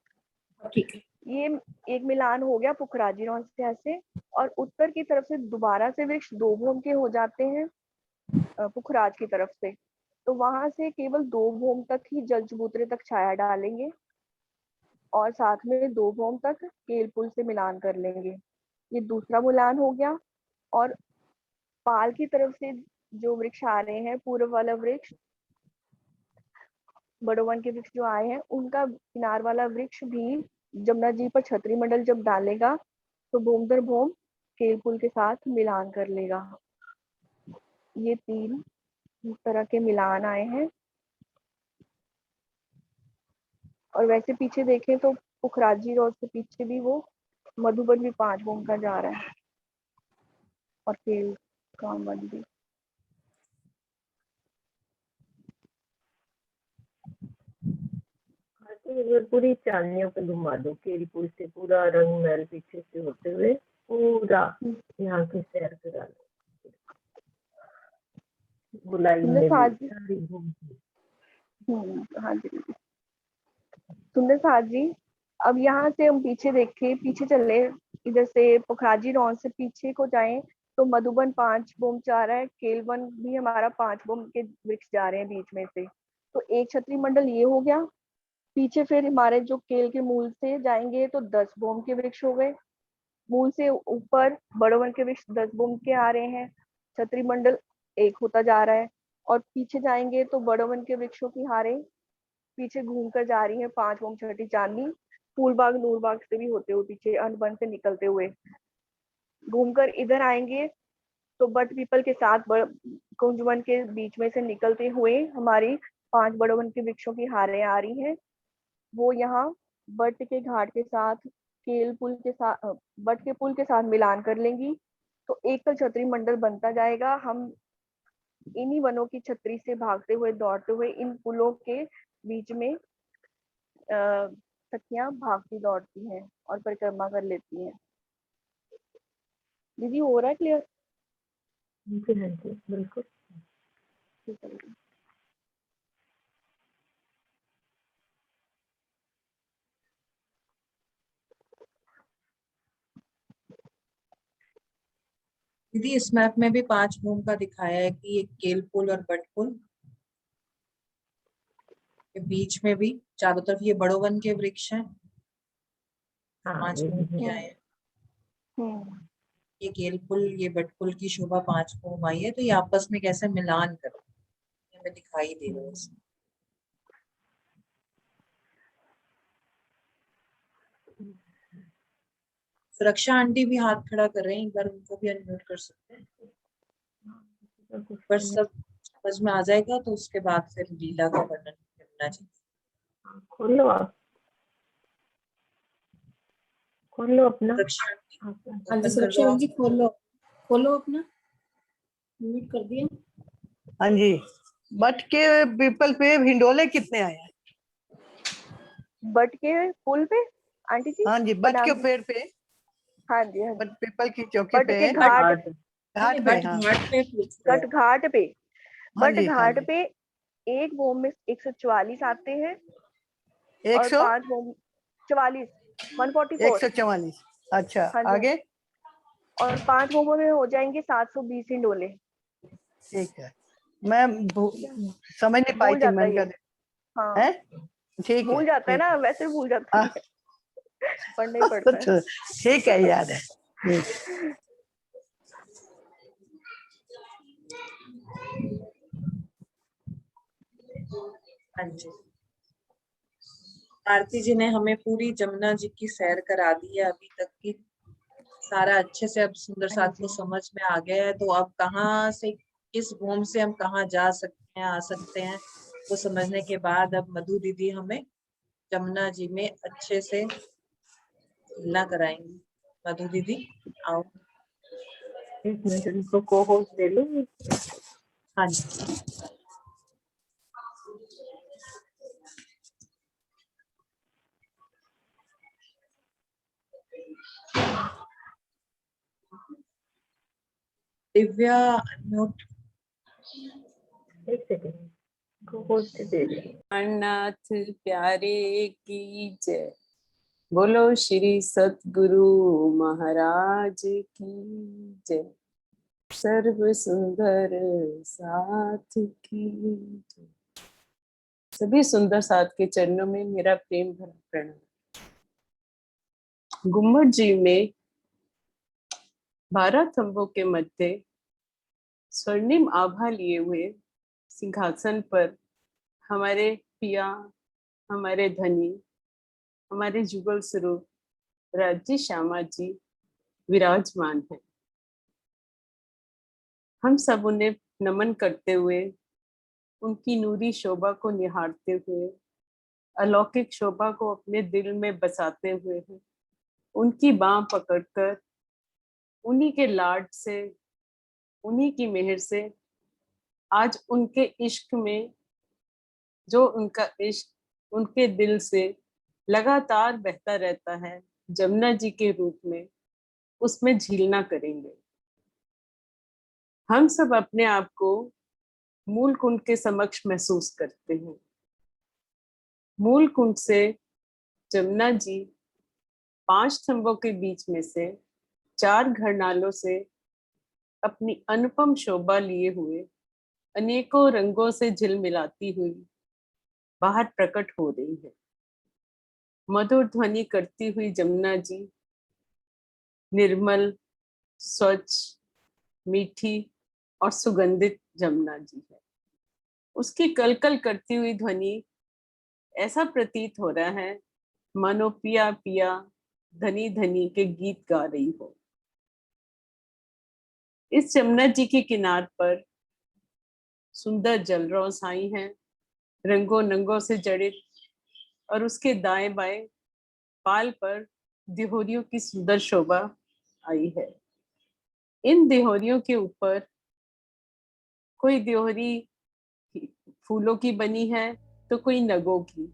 Speaker 4: ठीक है।
Speaker 2: ये एक मिलान हो गया पुखराजी रॉस से ऐसे, और उत्तर की तरफ से दोबारा से वृक्ष 2 बोम के हो जाते हैं पुखराज की तरफ से। तो वहां से केवल 2 बोम तक ही जल चबूतरे तक छाया डालेंगे और साथ में 2 बोम तक केल पुल से मिलान कर लेंगे। ये दूसरा मिलान हो गया। और पाल की तरफ से जो वृक्ष आ रहे हैं, पूर्व वाला वृक्ष, बड़ोवन के वृक्ष जो आए हैं उनका किनार वाला वृक्ष भी जमुना जी पर छतरी मंडल जब डालेगा तो बोम दर बोम केल पुल के साथ मिलान कर लेगा। ये 3 तरह के मिलान आए हैं। और वैसे पीछे देखें तो पुखराजी रोड से पीछे भी वो मधुबन भी 5 बोम का जा रहा है और केल कामन भी।
Speaker 3: पूरी चांदनियों पे घुमा दो, केरी पुल से पूरा रंग महल पीछे से होते हुए पूरा यहाँ के सैर करा लो। बुलाई में भी सारी घूमती।
Speaker 2: हाँ जी सुंदर साथ जी, अब यहाँ से हम पीछे देखें, पीछे चले, इधर से पुखराजी रॉन से पीछे को जाएं तो मधुबन 5 बोम जा रहा है, केलवन भी हमारा 5 बोम के वृक्ष जा रहे हैं बीच में से। तो एक छत्री मंडल ये हो गया। पीछे फिर हमारे जो केल के मूल से जाएंगे तो 10 बोम के वृक्ष हो गए। मूल से ऊपर बड़े वन के वृक्ष 10 बोम के आ रहे हैं। छत्री मंडल एक होता जा रहा है। और पीछे जाएंगे तो बड़े वन के वृक्षों की हारें पीछे घूम कर जा रही है 5 बोम छठी चांदनी, फूलबाग नूरबाग से भी होते हुए पीछे अनबन से निकलते हुए घूमकर इधर आएंगे तो बट पीपल के साथ कुंजवन के बीच में से निकलते हुए हमारी 5 बड़े वन के वृक्षों की हारें आ रही हैं। वो यहाँ बट के घाट के साथ केल पुल के साथ बट के पुल के साथ मिलान कर लेंगी। तो एक छत्री मंडल बनता जाएगा। हम इन्हीं वनों की छत्री से भागते हुए दौड़ते हुए इन पुलों के बीच में सखियां भागती दौड़ती हैं और परिक्रमा कर लेती हैं। दीदी हो रहा है क्लियर?
Speaker 3: जी हाँ जी बिल्कुल।
Speaker 2: ठीक है।
Speaker 1: दीदी इस मैप में भी 5 बोम का दिखाया है कि ये केल पुल और बट पुल के बीच में भी चारों तरफ ये बड़ो वन के वृक्ष हैं।
Speaker 3: हाँ
Speaker 1: 5
Speaker 3: ये
Speaker 1: बोम
Speaker 3: नहीं
Speaker 1: क्या
Speaker 3: है।
Speaker 1: है,
Speaker 2: हम्म।
Speaker 1: ये केल पुल ये बट पुल की शोभा 5 बोम आई है, तो ये आपस में कैसे मिलान कर हमें दिखाई दे रहा है इसमें। सुरक्षा आंटी भी हाथ खड़ा कर रहे हैं, एक बार उनको भी अनम्यूट कर सकते हैं। पर सब समझ में आ जाएगा तो उसके बाद फिर लीला का वर्णन करना चाहिए।
Speaker 3: खोल लो आप, खोल लो अपना।
Speaker 1: सुरक्षा आंटी
Speaker 4: हाँ जी
Speaker 1: ओपन कर
Speaker 4: सुरक्षा
Speaker 1: दो
Speaker 4: बहन
Speaker 1: आप।
Speaker 4: जी खोलो अपना, म्यूट कर दिया।
Speaker 6: हाँ जी। बट के पीपल पे भिंडोले कितने आए हैं?
Speaker 2: बट के पुल पे आंटी जी
Speaker 6: हाँ जी, बट के
Speaker 2: प्रणाम।
Speaker 6: पेड़ पे,
Speaker 2: हाँ जी हाँ
Speaker 6: बट
Speaker 2: जी।
Speaker 6: पीपल की चौकी
Speaker 2: बट
Speaker 6: पे,
Speaker 2: के
Speaker 1: बट
Speaker 2: घाट
Speaker 1: नहीं,
Speaker 6: घाट पे।
Speaker 1: बट
Speaker 6: हाँ
Speaker 1: घाट पे पूछ रहे
Speaker 2: बट
Speaker 1: हैं।
Speaker 2: घाट पे
Speaker 6: हाँ
Speaker 2: बट
Speaker 6: जी हाँ
Speaker 2: घाट
Speaker 6: जी।
Speaker 2: पे एक बोम में 144 आते हैं और
Speaker 6: 100
Speaker 2: 5 बोम 44 144।
Speaker 6: 144। अच्छा
Speaker 2: हाँ जी हाँ
Speaker 6: आगे।
Speaker 2: जी। और 5 बोमों में हो जाएंगे 720 हिंडोले।
Speaker 6: ठीक है, मैं
Speaker 2: ठीक है,
Speaker 6: समझ नहीं पाई
Speaker 2: भूल
Speaker 6: थी,
Speaker 2: जाता
Speaker 6: मन
Speaker 2: है
Speaker 6: का
Speaker 2: ये। हाँ
Speaker 6: है। ठीक है
Speaker 2: भूल जाता है
Speaker 6: ठीक
Speaker 2: ना,
Speaker 6: है।
Speaker 2: वैसे भूल जाता
Speaker 6: हाँ
Speaker 2: है पढ़ना ही पड़ता है।
Speaker 6: तो ठीक है, याद है।
Speaker 1: हाँ जी, आरती जी ने हमें पूरी जमुना जी की सैर करा दी है अभी तक की। सारा अच्छे से अब सुंदर
Speaker 3: हाँ
Speaker 1: साथ
Speaker 3: जी
Speaker 1: को समझ में आ गया है। तो अब कहाँ से किस भूम से हम कहाँ जा सकते हैं, आ सकते हैं, वो समझने के बाद अब मधु दीदी हमें जमुना जी में अच्छे से तुलना कराएंगी। मधु दीदी आओ।
Speaker 3: एक मिनट, उनको को होस्ट दे लूंगी।
Speaker 1: हाँ जी। दिव्या अनम्यूट।
Speaker 3: एक सेकेंड, को होस्ट दे रही हूँ।
Speaker 7: नाथ प्यारे की जय। बोलो श्री सतगुरु महाराज की जय। सर्व सुंदर साथ की जय। सभी सुंदर साथ के चरणों में मेरा प्रेम भरा प्रणाम। गुम्मट जी में 12 थंबों के मध्य स्वर्णिम आभा लिए हुए सिंहासन पर हमारे पिया, हमारे धनी, हमारे जुगल स्वरूप राज्य श्यामा जी विराजमान है। हम सब उन्हें नमन करते हुए, उनकी नूरी शोभा को निहारते हुए, अलौकिक शोभा को अपने दिल में बसाते हुए हैं, उनकी बांह पकड़कर उन्हीं के लाड से, उन्हीं की मेहर से आज उनके इश्क में, जो उनका इश्क उनके दिल से लगातार बहता रहता है जमुना जी के रूप में, उसमें झीलना करेंगे। हम सब अपने आप को मूल कुंड के समक्ष महसूस करते हैं। मूल कुंड से जमुना जी 5 स्तंभों के बीच में से 4 घरनालों से अपनी अनुपम शोभा लिए हुए अनेकों रंगों से झिलमिलाती हुई बाहर प्रकट हो रही है। मधुर ध्वनि करती हुई जमुना जी निर्मल, स्वच्छ, मीठी और सुगंधित जमुना जी है। उसकी कलकल करती हुई ध्वनि ऐसा प्रतीत हो रहा है मानो पिया पिया धनी धनी के गीत गा रही हो। इस जमुना जी के किनार पर सुंदर जलरौस आई हैं, रंगों नंगों से जड़ित, और उसके दाएं बाएं पाल पर दिहोरियों की सुंदर शोभा आई है। इन दिहोरियों के ऊपर कोई दिहोरी फूलों की बनी है, तो कोई नगों की,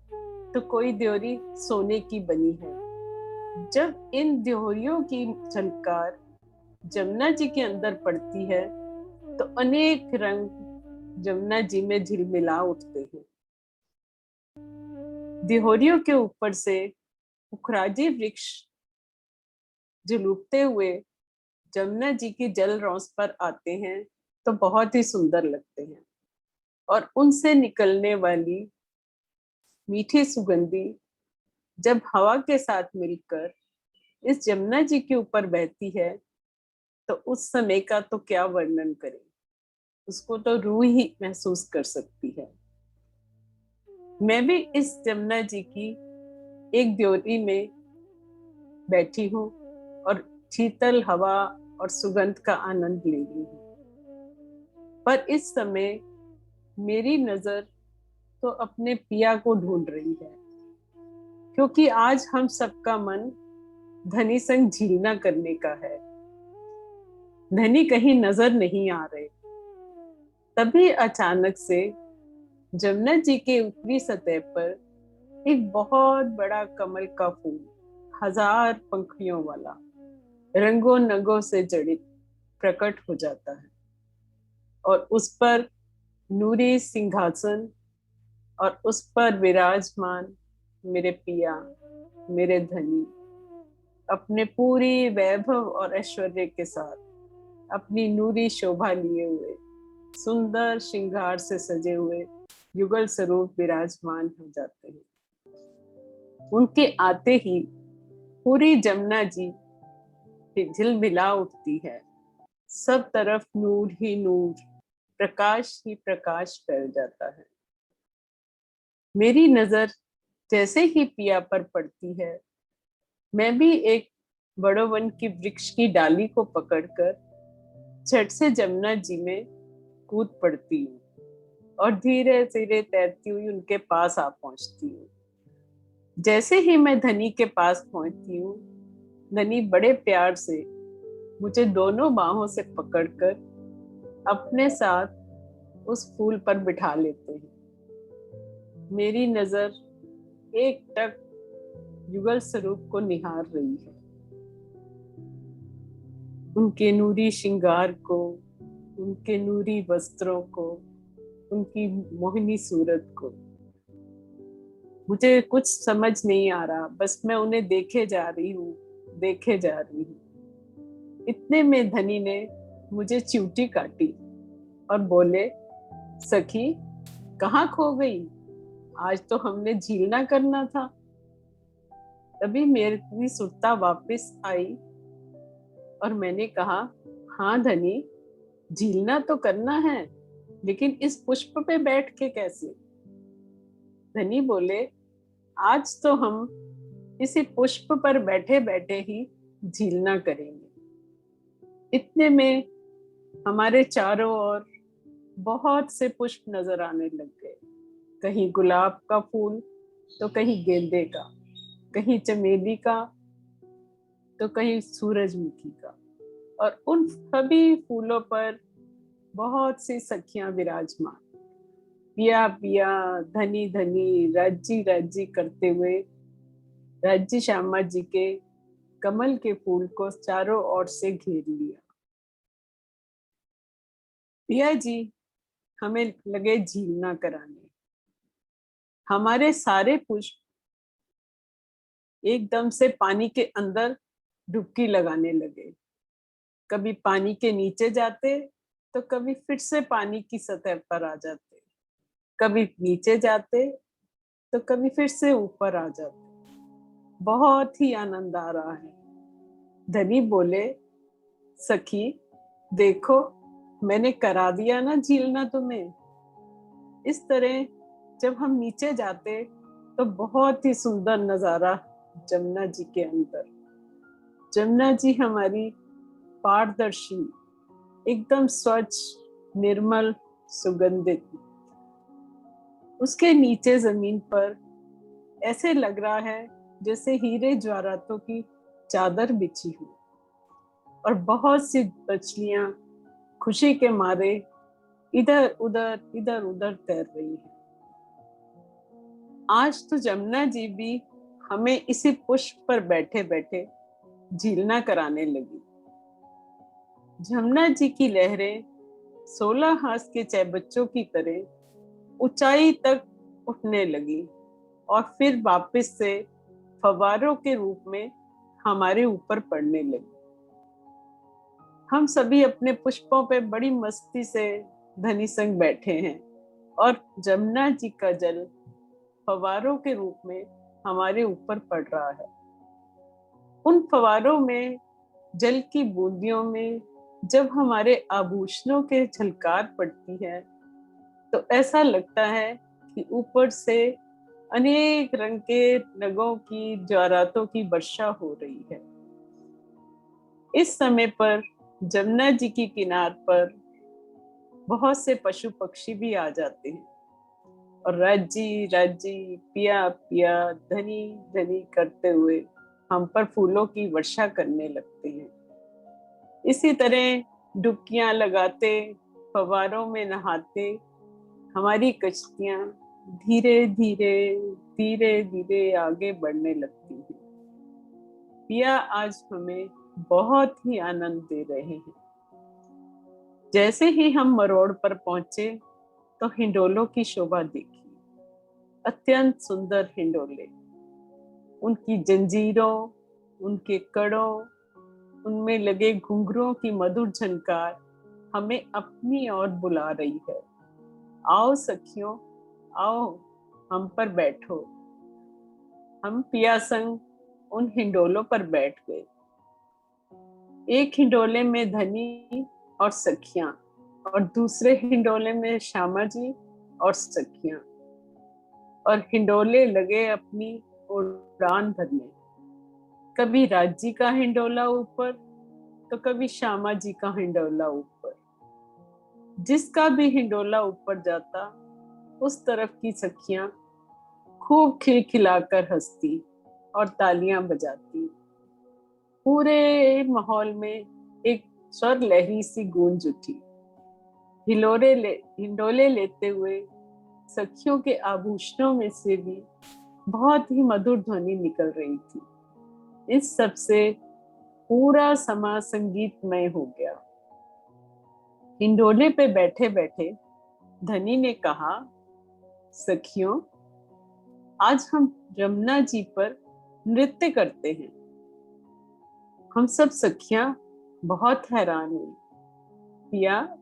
Speaker 7: तो कोई दिहोरी सोने की बनी है। जब इन दिहोरियों की झलकार जमुना जी के अंदर पड़ती है तो अनेक रंग जमुना जी में झिलमिला उठते हैं। दिहोरियों के ऊपर से पुखराजी वृक्ष झुलूपते हुए जमुना जी की जल रौस पर आते हैं तो बहुत ही सुंदर लगते हैं, और उनसे निकलने वाली मीठी सुगंधी जब हवा के साथ मिलकर इस जमुना जी के ऊपर बहती है तो उस समय का तो क्या वर्णन करें, उसको तो रूह ही महसूस कर सकती है। मैं भी इस जमुना जी की एक द्योरी में बैठी हूँ और शीतल हवा और सुगंध का आनंद ले रही हूँ, पर इस समय मेरी नजर तो अपने पिया को ढूंढ रही है, क्योंकि आज हम सबका मन धनी संग झीलना करने का है। धनी कहीं नजर नहीं आ रहे। तभी अचानक से जमुना जी के ऊपरी सतह पर एक बहुत बड़ा कमल का फूल, 1000 पंखुड़ियों वाला, रंगों नंगों से जड़ित प्रकट हो जाता है, और उस पर नूरी सिंहासन और उस पर विराजमान मेरे पिया, मेरे धनी, अपने पूरी वैभव और ऐश्वर्य के साथ अपनी नूरी शोभा लिए हुए सुंदर श्रृंगार से सजे हुए युगल स्वरूप विराजमान हो जाते हैं। उनके आते ही पूरी जमुना जी झिलमिला उठती है। सब तरफ नूर ही नूर, प्रकाश ही प्रकाश फैल जाता है। मेरी नजर जैसे ही पिया पर पड़ती है, मैं भी एक बड़ोवन की वृक्ष की डाली को पकड़कर झट से जमुना जी में कूद पड़ती हूँ और धीरे धीरे तैरती हुई उनके पास आ पहुंचती हूँ। जैसे ही मैं धनी के पास पहुंचती हूँ, धनी बड़े प्यार से मुझे दोनों बाहों से पकड़कर अपने साथ उस फूल पर बिठा लेते हैं। मेरी नजर एक टक युगल स्वरूप को निहार रही है, उनके नूरी श्रृंगार को, उनके नूरी वस्त्रों को, उनकी मोहिनी सूरत को। मुझे कुछ समझ नहीं आ रहा, बस मैं उन्हें देखे जा रही हूँ, देखे जा रही हूँ। इतने में धनी ने मुझे चिमटी काटी और बोले, सखी कहाँ खो गई? आज तो हमने झीलना करना था। तभी मेरी सुरता वापस आई और मैंने कहा, हाँ धनी, झीलना तो करना है, लेकिन इस पुष्प पे बैठ के कैसे? धनी बोले, आज तो हम इसी पुष्प पर बैठे बैठे ही झीलना करेंगे। इतने में हमारे चारों ओर बहुत से पुष्प नजर आने लग गए। कहीं गुलाब का फूल, तो कहीं गेंदे का, कहीं चमेली का, तो कहीं सूरजमुखी का, और उन सभी फूलों पर बहुत सी सखियां विराजमान, पिया पिया, धनी धनी, राज्जी राज्जी करते हुए राज्जी श्यामा जी के कमल के फूल को चारों ओर से घेर लिया। पिया जी हमें लगे झीलना कराने। हमारे सारे पुष्प एकदम से पानी के अंदर डुबकी लगाने लगे। कभी पानी के नीचे जाते तो कभी फिर से पानी की सतह पर आ जाते, कभी नीचे जाते तो कभी फिर से ऊपर आ जाते। बहुत ही आनंद आ रहा है। धनी बोले, सखी देखो, मैंने करा दिया ना झीलना तुम्हें। इस तरह जब हम नीचे जाते तो बहुत ही सुंदर नजारा जमुना जी के अंदर। जमुना जी हमारी पारदर्शी, एकदम स्वच्छ, निर्मल, सुगंधित। उसके नीचे जमीन पर ऐसे लग रहा है जैसे हीरे जवाहरातों की चादर बिछी हुई, और बहुत सी मछलियां खुशी के मारे इधर उधर तैर रही है। आज तो जमुना जी भी हमें इसी पुष्प पर बैठे बैठे झीलना कराने लगी। जमुना जी की लहरें 16 हाथ के चैबच्चों की तरह ऊंचाई तक उठने लगी और फिर वापस से फव्वारों के रूप में हमारे ऊपर पड़ने लगी। हम सभी अपने पुष्पों पे बड़ी मस्ती से धनी संग बैठे हैं और जमुना जी का जल फव्वारों के रूप में हमारे ऊपर पड़ रहा है। उन फव्वारों में, जल की बूंदियों में जब हमारे आभूषणों के झलकार पड़ती है तो ऐसा लगता है कि ऊपर से अनेक रंग के नगों की, जवाहरातों की वर्षा हो रही है। इस समय पर जमुना जी की किनार पर बहुत से पशु पक्षी भी आ जाते हैं और राजी राजी, पिया पिया, धनी धनी करते हुए हम पर फूलों की वर्षा करने लगते हैं। इसी तरह डुबकियां लगाते, फव्वारों में नहाते हमारी कश्तियां धीरे धीरे धीरे धीरे आगे बढ़ने लगती हैं। पिया आज हमें बहुत ही आनंद दे रहे हैं। जैसे ही हम मरोड़ पर पहुंचे तो हिंडोलों की शोभा देखी। अत्यंत सुंदर हिंडोले, उनकी जंजीरों, उनके कड़ों, उनमें लगे घुंघरों की मधुर झनकार हमें अपनी ओर बुला रही है। आओ सखियों, आओ हम पर बैठो। हम पिया संग उन हिंडोलों पर बैठ गए। एक हिंडोले में धनी और सखियां और दूसरे हिंडोले में श्यामा जी और सखियां, और हिंडोले लगे अपनी उड़ान भरने। कभी राजी का हिंडोला ऊपर तो कभी श्यामा जी का हिंडोला ऊपर। जिसका भी हिंडोला ऊपर जाता उस तरफ की सखियां खूब खिलखिलाकर हंसती और तालियां बजाती। पूरे माहौल में एक स्वर लहरी सी गूंज उठी। हिंडोले लेते हुए सखियों के आभूषणों में से भी बहुत ही मधुर ध्वनि निकल रही थी। इस सब से पूरा समा संगीतमय हो गया। हिंडोले पे बैठे बैठे धनी ने कहा, सखियों, आज हम जमुना जी पर नृत्य करते हैं। हम सब सखियां बहुत हैरान हुई। पिया,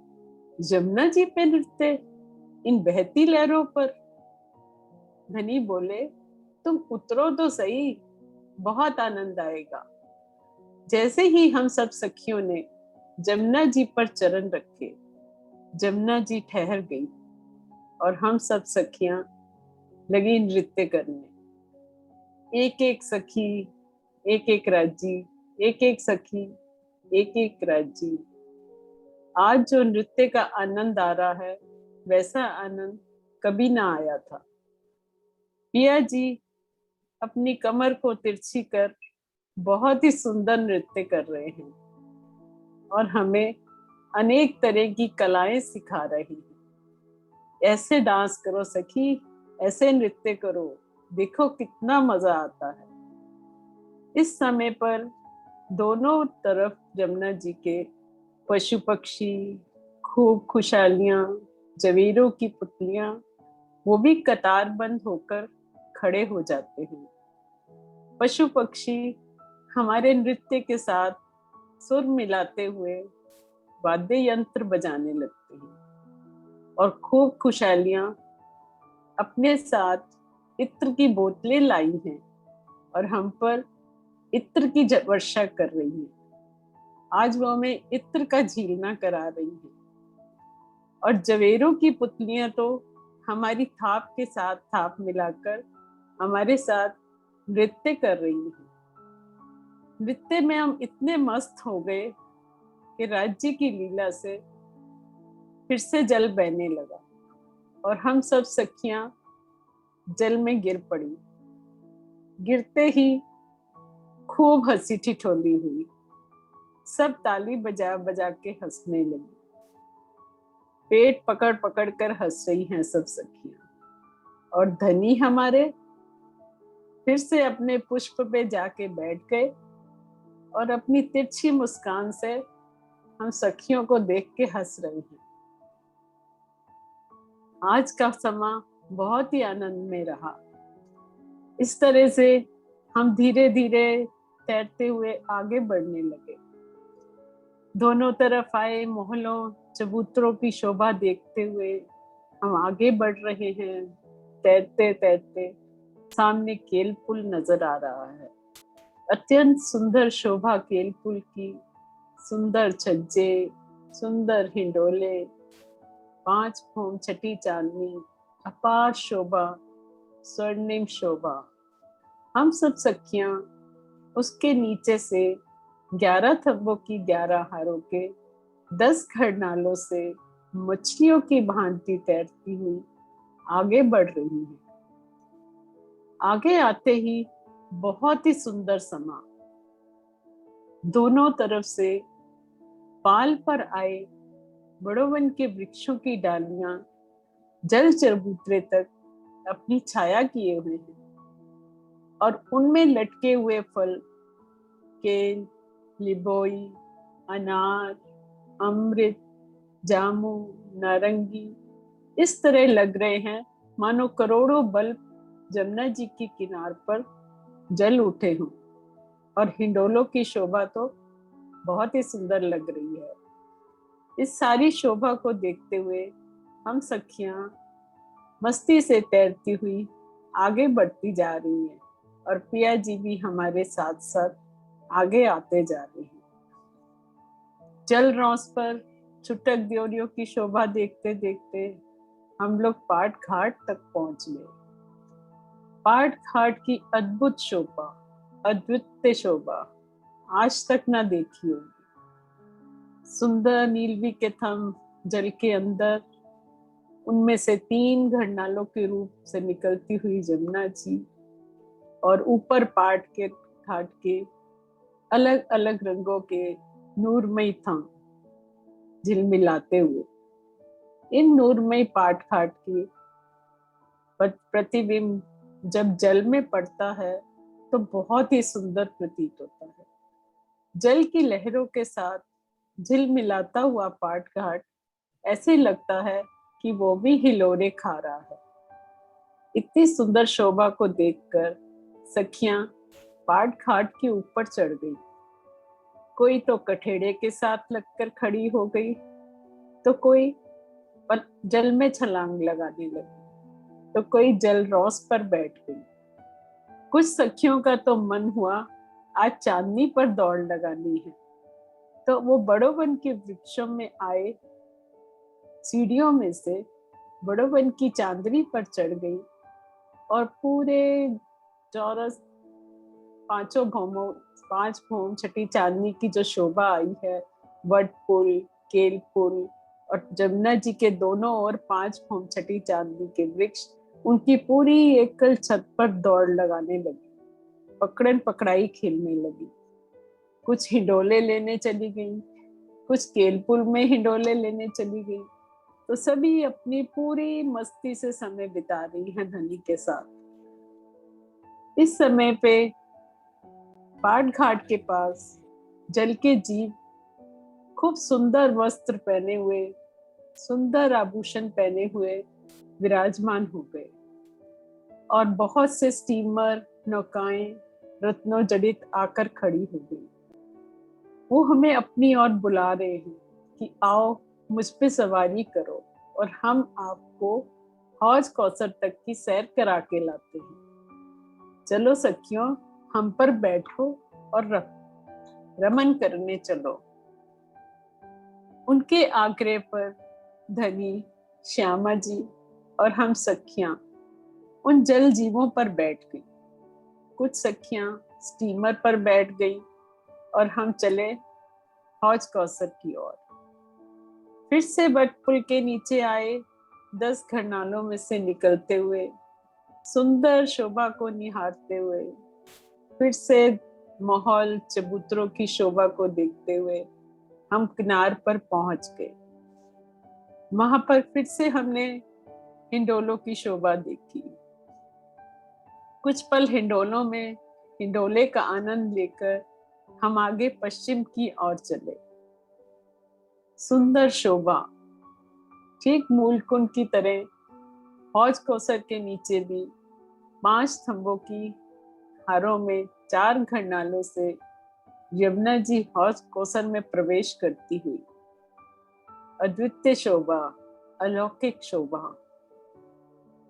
Speaker 7: जमुना जी पे नृत्य, इन बहती लहरों पर? धनी बोले, तुम उतरो तो सही, बहुत आनंद आएगा। जैसे ही हम सब सखियों ने जमुना जी पर चरण रखे, जमुना जी ठहर गई और हम सब सखियां लगी नृत्य करने। एक एक सखी, एक एक राजी, एक एक सखी, एक एक राजी। आज जो नृत्य का आनंद आ रहा है वैसा आनंद कभी ना आया था। पिया जी अपनी कमर को तिरछी कर बहुत ही सुंदर नृत्य कर रहे हैं और हमें अनेक तरह की कलाएं सिखा रहे हैं। ऐसे डांस करो सखी, ऐसे नृत्य करो, देखो कितना मजा आता है। इस समय पर दोनों तरफ जमुना जी के पशु पक्षी, खूब खुशहालियां, जवेरों की पुतलियां, वो भी कतारबंद होकर खड़े हो जाते हैं। पशु पक्षी हमारे नृत्य के साथ सुर मिलाते हुए वाद्य यंत्र बजाने लगते हैं और खूब खुशहालियां अपने साथ इत्र की बोतलें लाई हैं और हम पर इत्र की वर्षा कर रही हैं। आज वो हमें इत्र का झीलना करा रही हैं और जवेरों की पुतलियां तो हमारी थाप के साथ थाप मिलाकर हमारे साथ नृत्य कर रही हैं। नृत्य में हम इतने मस्त हो गए कि राज्य की लीला से फिर से जल बहने लगा और हम सब सखियां जल में गिर पड़ी। गिरते ही खूब हंसी ठिठोली हुई, सब ताली बजा बजा के हंसने लगी। पेट पकड़ पकड़ कर हंस रही हैं सब सखियां और धनी हमारे फिर से अपने पुष्प पे जाके बैठ गए और अपनी तिरछी मुस्कान से हम सखियों को देख के हंस रहे हैं। आज का समा बहुत ही आनंद में रहा। इस तरह से हम धीरे धीरे तैरते हुए आगे बढ़ने लगे। दोनों तरफ आए मोहल्लों चबूतरों की शोभा देखते हुए हम आगे बढ़ रहे हैं। तैरते तैरते सामने केल पुल नजर आ रहा है। अत्यंत सुंदर शोभा केल पुल की, सुंदर छज्जे, सुंदर हिंडोले, 5 फोम छठी चांदनी, अपार शोभा, स्वर्णिम शोभा। हम सब सखियां उसके नीचे से 11 थब्बों की 11 हारों के 10 घड़नालों से मछलियों की भांति तैरती हुई आगे बढ़ रही है। आगे आते ही बहुत ही सुंदर समा। दोनों तरफ से पाल पर आए बड़ोवन के वृक्षों की डालियां जल चबूतरे तक अपनी छाया किए हुए हैं और उनमें लटके हुए फल केल, लिबोई, अनार, अमृत, जामू, नारंगी इस तरह लग रहे हैं मानो करोड़ों बल्ब जमुना जी की किनार पर जल उठे हों और हिंडोलों की शोभा तो बहुत ही सुंदर लग रही है। इस सारी शोभा को देखते हुए हम सखियां मस्ती से तैरती हुई आगे बढ़ती जा रही हैं और पिया जी भी हमारे साथ साथ आगे आते जा रहे हैं। जल रौस पर छुटक द्योरियों की शोभा देखते देखते हम लोग पाट घाट तक पहुंच गए। पाट घाट की अद्भुत शोभा, अद्वितीय शोभा आज तक ना देखी होगी। सुंदर नीलवी के थम जल के अंदर, उनमें से 3 घड़नालों के रूप से निकलती हुई जमुना जी और ऊपर पाट के घाट के अलग अलग रंगों के नूरमयी थम झिलमिलाते हुए। इन नूरमयी पाट घाट की प्रतिबिंब जब जल में पड़ता है तो बहुत ही सुंदर प्रतीत होता है। जल की लहरों के साथ झिलमिलाता हुआ पाट घाट ऐसे लगता है कि वो भी हिलोरे खा रहा है। इतनी सुंदर शोभा को देखकर सखियां पाट घाट के ऊपर चढ़ गई। कोई तो कठेड़े के साथ लगकर खड़ी हो गई तो कोई जल में छलांग लगाने लगी तो कोई जल रौस पर बैठ गई। कुछ सखियों का तो मन हुआ आज चांदनी पर दौड़ लगानी है, तो वो बड़ोवन के वृक्षों में आए सीढ़ियों में से बड़ोवन की चांदनी पर चढ़ गई और पूरे चौरस 5 भौम छठी चांदनी की जो शोभा आई है, वट पुल, केल पुल और जमुना जी के दोनों ओर 5 भौम छठी चांदनी के वृक्ष, उनकी पूरी एकल छत पर दौड़ लगाने लगी, पकड़न पकड़ाई खेलने लगी। कुछ हिंडोले लेने चली गई, कुछ केलपुल में हिंडोले लेने चली गई, तो सभी अपनी पूरी मस्ती से समय बिता रही हैं धनी के साथ। इस समय पे पाट घाट के पास जल के जीव खूब सुंदर वस्त्र पहने हुए, सुंदर आभूषण पहने हुए विराजमान हो गए और बहुत से स्टीमर, नौकाएं रत्नों जड़ित आकर खड़ी हो गई। वो हमें अपनी ओर बुला रहे हैं कि आओ मुझ पे सवारी करो और हम आपको हौज कौसर तक की सैर करा के लाते हैं। चलो सखियों, हम पर बैठो और रमन करने चलो। उनके आग्रह पर धनी, श्यामा जी और हम सखियां उन जल जीवों पर बैठ गई। कुछ सखियां स्टीमर पर बैठ गई और हम चले हौज कौसर की ओर। फिर से बट पुल के नीचे आए, 10 घरनालों में से निकलते हुए, सुंदर शोभा को निहारते हुए, फिर से माहौल चबूतरों की शोभा को देखते हुए हम किनार पर पहुंच गए। वहां पर फिर से हमने हिंडोलों की शोभा देखी। कुछ पल हिंडोलों में हिंडोले का आनंद लेकर हम आगे पश्चिम की ओर चले। सुंदर शोभा, ठीक मूलकुंड की तरह हौज कौसर के नीचे भी 5 स्तंभों की हारों में 4 घरनालों से यमुना जी हौज कौसर में प्रवेश करती हुई। अद्वितीय शोभा, अलौकिक शोभा।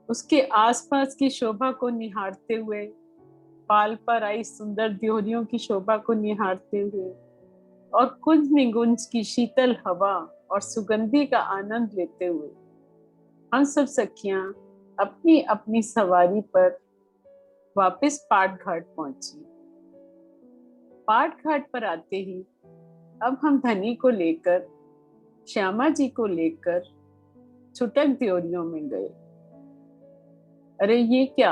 Speaker 7: उसके आसपास की शोभा को निहारते हुए, पाल पर आई सुंदर द्योरियों की शोभा को निहारते हुए और कुंज निगुंज की शीतल हवा और सुगंधी का आनंद लेते हुए हम सब सखियां अपनी अपनी सवारी पर वापस पाट घाट पहुंची। पाट घाट पर आते ही अब हम धनी को लेकर, श्यामा जी को लेकर छुटक द्योरियों में गए। अरे ये क्या,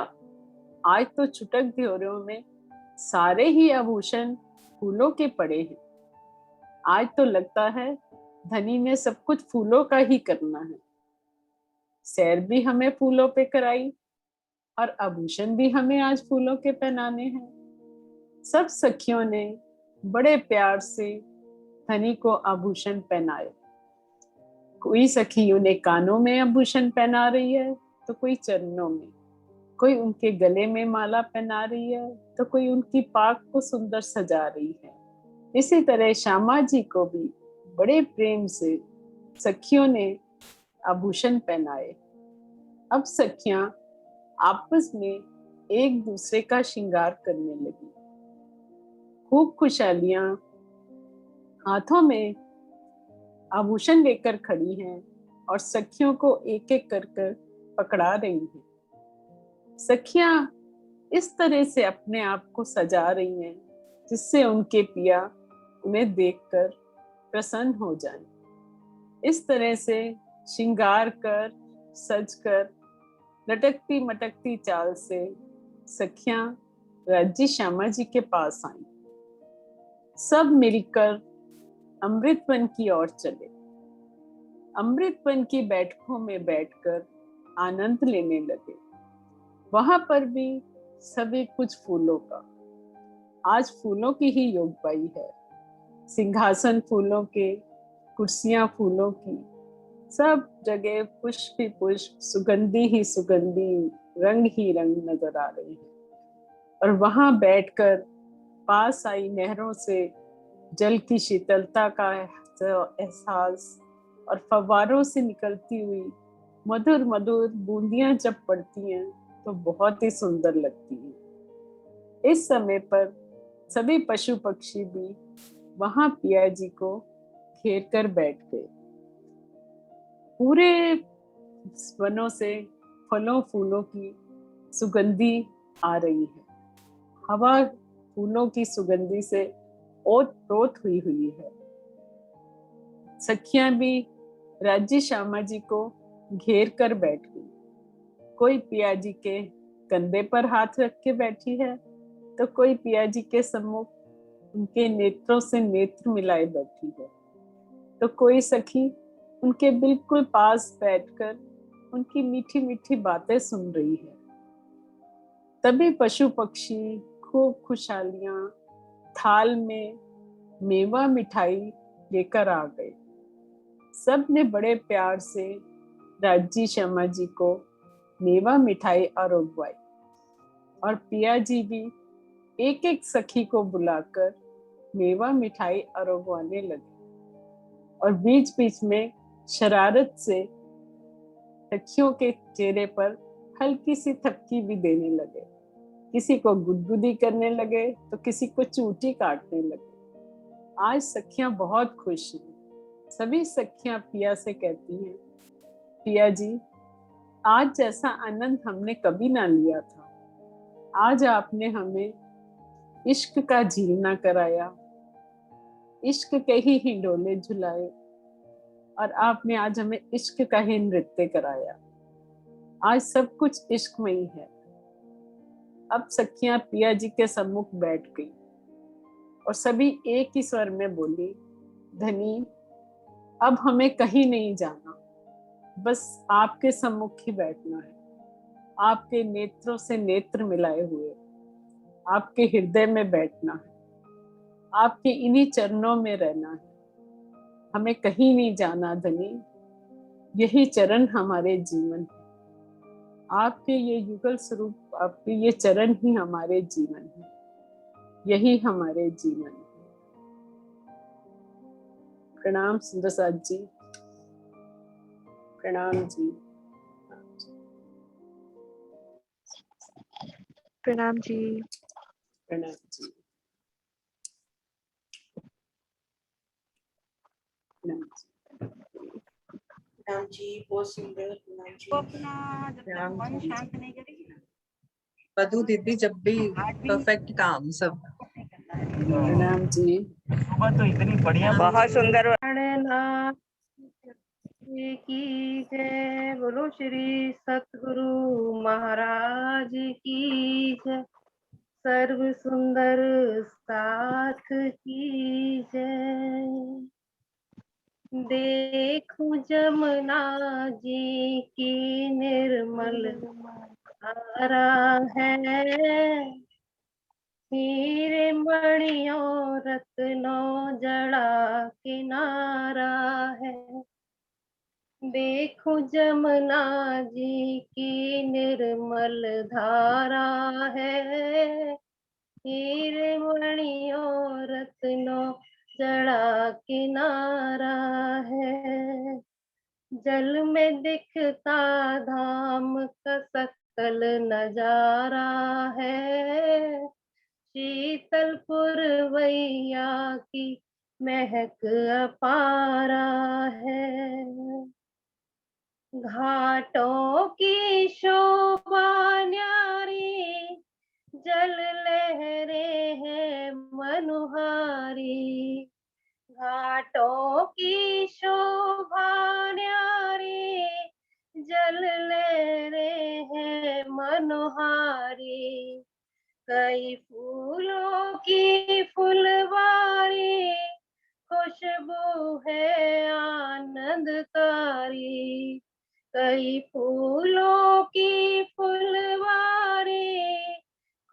Speaker 7: आज तो छुटक द्योरियों में सारे ही आभूषण फूलों के पड़े हैं। आज तो लगता है धनी ने सब कुछ फूलों का ही करना है। सैर भी हमें फूलों पे कराई और आभूषण भी हमें आज फूलों के पहनाने हैं। सब सखियों ने बड़े प्यार से धनी को आभूषण पहनाए। कोई सखी उन्हें कानों में आभूषण पहना रही है तो कोई चरणों में, कोई उनके गले में माला पहना रही है तो कोई उनकी पाक को सुंदर सजा रही है। इसी तरह श्यामा जी को भी बड़े प्रेम से सखियों ने आभूषण पहनाए। अब सखियां आपस में एक दूसरे का श्रृंगार करने लगी। खूब खुशहालियां हाथों में आभूषण लेकर खड़ी हैं और सखियों को एक एक कर कर पकड़ा रही हैं। सखियां इस तरह से अपने आप को सजा रही हैं जिससे उनके पिया उन्हें देखकर प्रसन्न हो जाएं। इस तरह से श्रृंगार कर, सज कर, लटकती मटकती चाल से सखियां राज्य श्यामा जी के पास आईं। सब मिलकर अमृतवन की ओर चले। अमृतवन की बैठकों में बैठकर आनंद लेने लगे। वहां पर भी सभी कुछ फूलों का, आज फूलों की ही योगबाई है। सिंहासन फूलों के, कुर्सियां फूलों की, सब जगह पुष्प ही पुष्प, सुगंधी ही सुगंधी, रंग ही रंग नजर आ रहे हैं। और वहां बैठकर पास आई नहरों से जल की शीतलता का एहसास और फव्वारों से निकलती हुई मधुर मधुर बूंदियां जब पड़ती हैं तो बहुत ही सुंदर लगती है। इस समय पर सभी पशु पक्षी भी वहां पिया जी को घेर कर बैठ गए। पूरे वनों से फलों फूलों की सुगंधी आ रही है। हवा फूलों की सुगंधी से ओत-प्रोत हुई है। सखियां भी राज्य श्यामा जी को घेर कर बैठ गई। कोई पिया जी के कंधे पर हाथ रख के बैठी है तो कोई पिया जी के सम्मुख उनके नेत्रों से नेत्र मिलाए बैठी है, तो कोई सखी उनके बिल्कुल पास बैठकर उनकी मीठी मीठी बातें सुन रही है। तभी पशु पक्षी खूब खुशहालियां थाल में मेवा मिठाई लेकर आ गए। सब ने बड़े प्यार से राज्य श्यामा जी को मेवा मिठाई आरोगवाई और पिया जी भी एक एक सखी को बुलाकर मेवा मिठाई आरोगवाने लगे और बीच बीच में शरारत से सखियों के चेहरे पर हल्की सी थपकी भी देने लगे। किसी को गुदगुदी करने लगे तो किसी को चूटी काटने लगे। आज सखियां बहुत खुश हैं। सभी सखियां पिया से कहती हैं, पिया जी, आज जैसा आनंद हमने कभी ना लिया था। आज आपने हमें इश्क का झीलना कराया, इश्क के ही हिंडोले झुलाए और आपने आज हमें इश्क का ही नृत्य कराया। आज सब कुछ इश्कमयी है। अब सखियां पिया जी के सम्मुख बैठ गई और सभी एक ही स्वर में बोली, धनी, अब हमें कहीं नहीं जाना, बस आपके सम्मुख ही बैठना है। आपके नेत्रों से नेत्र मिलाए हुए आपके हृदय में बैठना है, आपके इन्हीं चरणों में रहना है। हमें कहीं नहीं जाना धनी, यही चरण हमारे जीवन है। आपके ये युगल स्वरूप, आपके ये चरण ही हमारे जीवन है, यही हमारे जीवन है। प्रणाम सुंदर साथ जी, प्रणाम जी।
Speaker 2: प्रणाम जी।
Speaker 7: प्रणाम जी। प्रणाम जी।
Speaker 1: प्रणाम जी, बहुत सुंदर। प्रणाम जी। प्रणाम जी। मधु दीदी जब भी परफेक्ट काम सब।
Speaker 7: प्रणाम जी।
Speaker 3: सुबह तो इतनी बढ़िया
Speaker 2: बहुत सुंदर। गणनाथ की जय, बोलो श्री सतगुरु महाराज की जय, सर्व सुंदर साथ की जय। देखो जमुना जी की निर्मल धारा है, हीरे मणियों रत्नों जड़ा किनारा है। देखो जमुना जी की निर्मल धारा है, हीरे मणियों रत्नों जड़ा किनारा है। जल में दिखता धाम का सकल नजारा है, शीतल पुरवैया की महक अपारा है। घाटों की शोभा न्यारी, जल लहरें हैं मनुहारी। घाटों की शोभा न्यारी, जल लहरें हैं मनोहारी। कई फूलों की फुलवारी, खुशबू है आनंदकारी। कई फूलों की फुलवारी,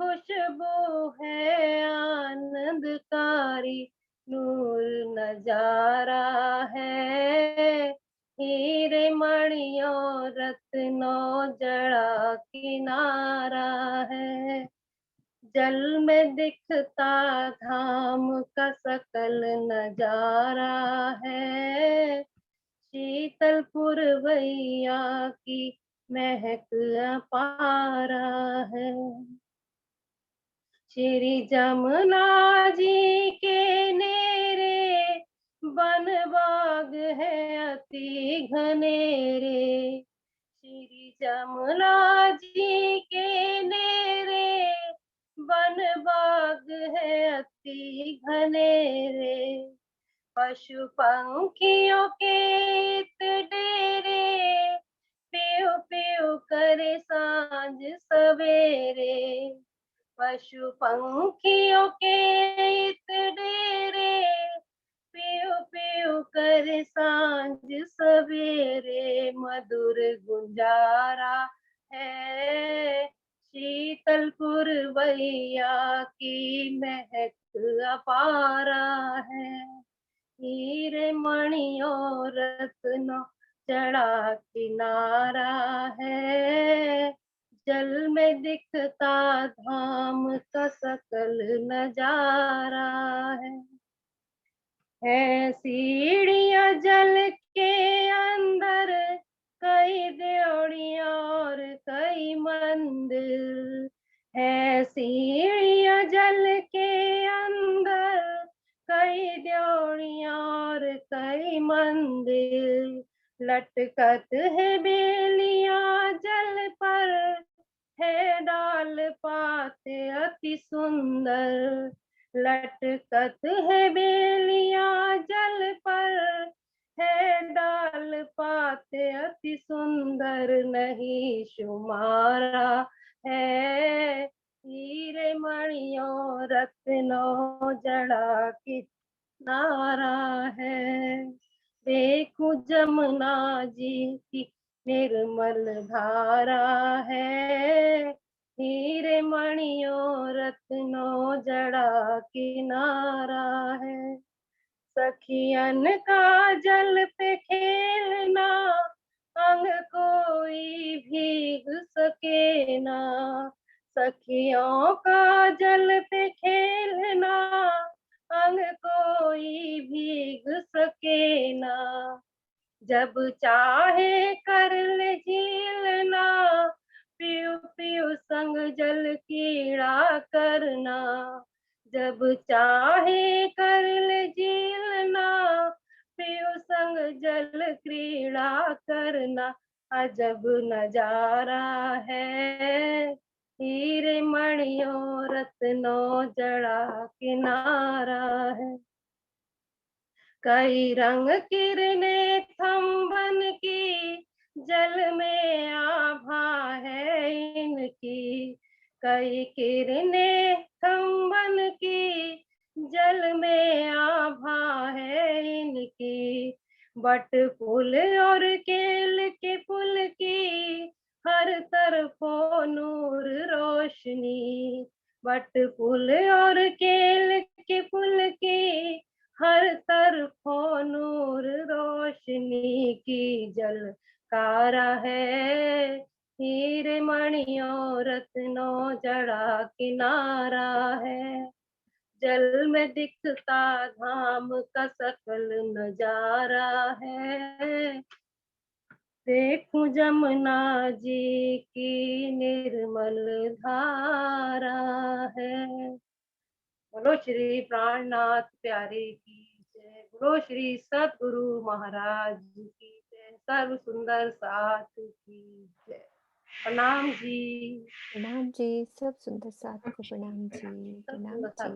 Speaker 2: खुशबू है आनंदकारी। नूर नजारा है, हीरे मणियों रत्नों जड़ा किनारा है। जल में दिखता धाम का सकल नजारा है, शीतल पुरवैया की महक अपारा है। श्री जमुना जी के नेरे, वन बाग है अति घनेरे। श्री जमुना जी के नेरे, वन बाग है अति घनेरे। पशु पंखियों के इत डेरे, पियो पियो करे सांझ सवेरे। पशु पंखियों के इत डेरे, पियो पियो कर सांझ सवेरे। मधुर गुंजारा है, शीतल पुरवैया की महक अपारा है। हीरे मणियों रत्नों जड़ा किनारा है, जल में दिखता धाम का सकल नजारा है। है सीढ़ियां जल के अंदर, कई ड्योढ़ियां और कई मंदिर। है सीढ़ियां जल के अंदर, कई ड्योढ़ियां और कई मंदिर। लटकत है बेलियां जल पर, है डाल पाते अति सुंदर। लटकत है बेलियां जल पर, है डाल पाते अति सुंदर। नहीं शुमारा है हीरे मणियों रत्नों जड़ा किनारा है। देखूं जमुना जी की निर्मल धारा है, हीरे मणियों रत्नों जड़ा किनारा है। सखियन का जल पे खेलना, अंग कोई भीग सके ना। सखियों का जल पे खेलना, अंग कोई भीग सके ना। जब चाहे कर ले झीलना, पियो पियो संग जल कीड़ा करना। जब चाहे कर ले झीलना, पियो संग जल क्रीड़ा करना। अजब नजारा है हीरे मणियों रत्नों जड़ा किनारा है। कई रंग किरने थम्बन की, जल में आभा है इनकी। कई किरने थम्बन की, जल में आभा है इनकी। बट फूल और केल के फूल की, हर तरफों नूर रोशनी। बट फूल और केल के फूल की, हर तरफों नूर रोशनी की। जलकारा है हीरे मणियों रत्नों जड़ा किनारा है। जल में दिखता धाम का सकल नजारा है। देखूं जमुना जी की निर्मल धारा है। बोलो श्री प्राणनाथ प्यारे की जय। बोलो श्री सतगुरु महाराज की जय। सर्व सुंदर साथ की जय। प्रणाम जी।
Speaker 8: प्रणाम जी, सब सुंदर साथ को प्रणाम जी,
Speaker 2: सब
Speaker 8: प्रणाम
Speaker 2: सुंदर साथ
Speaker 8: जी।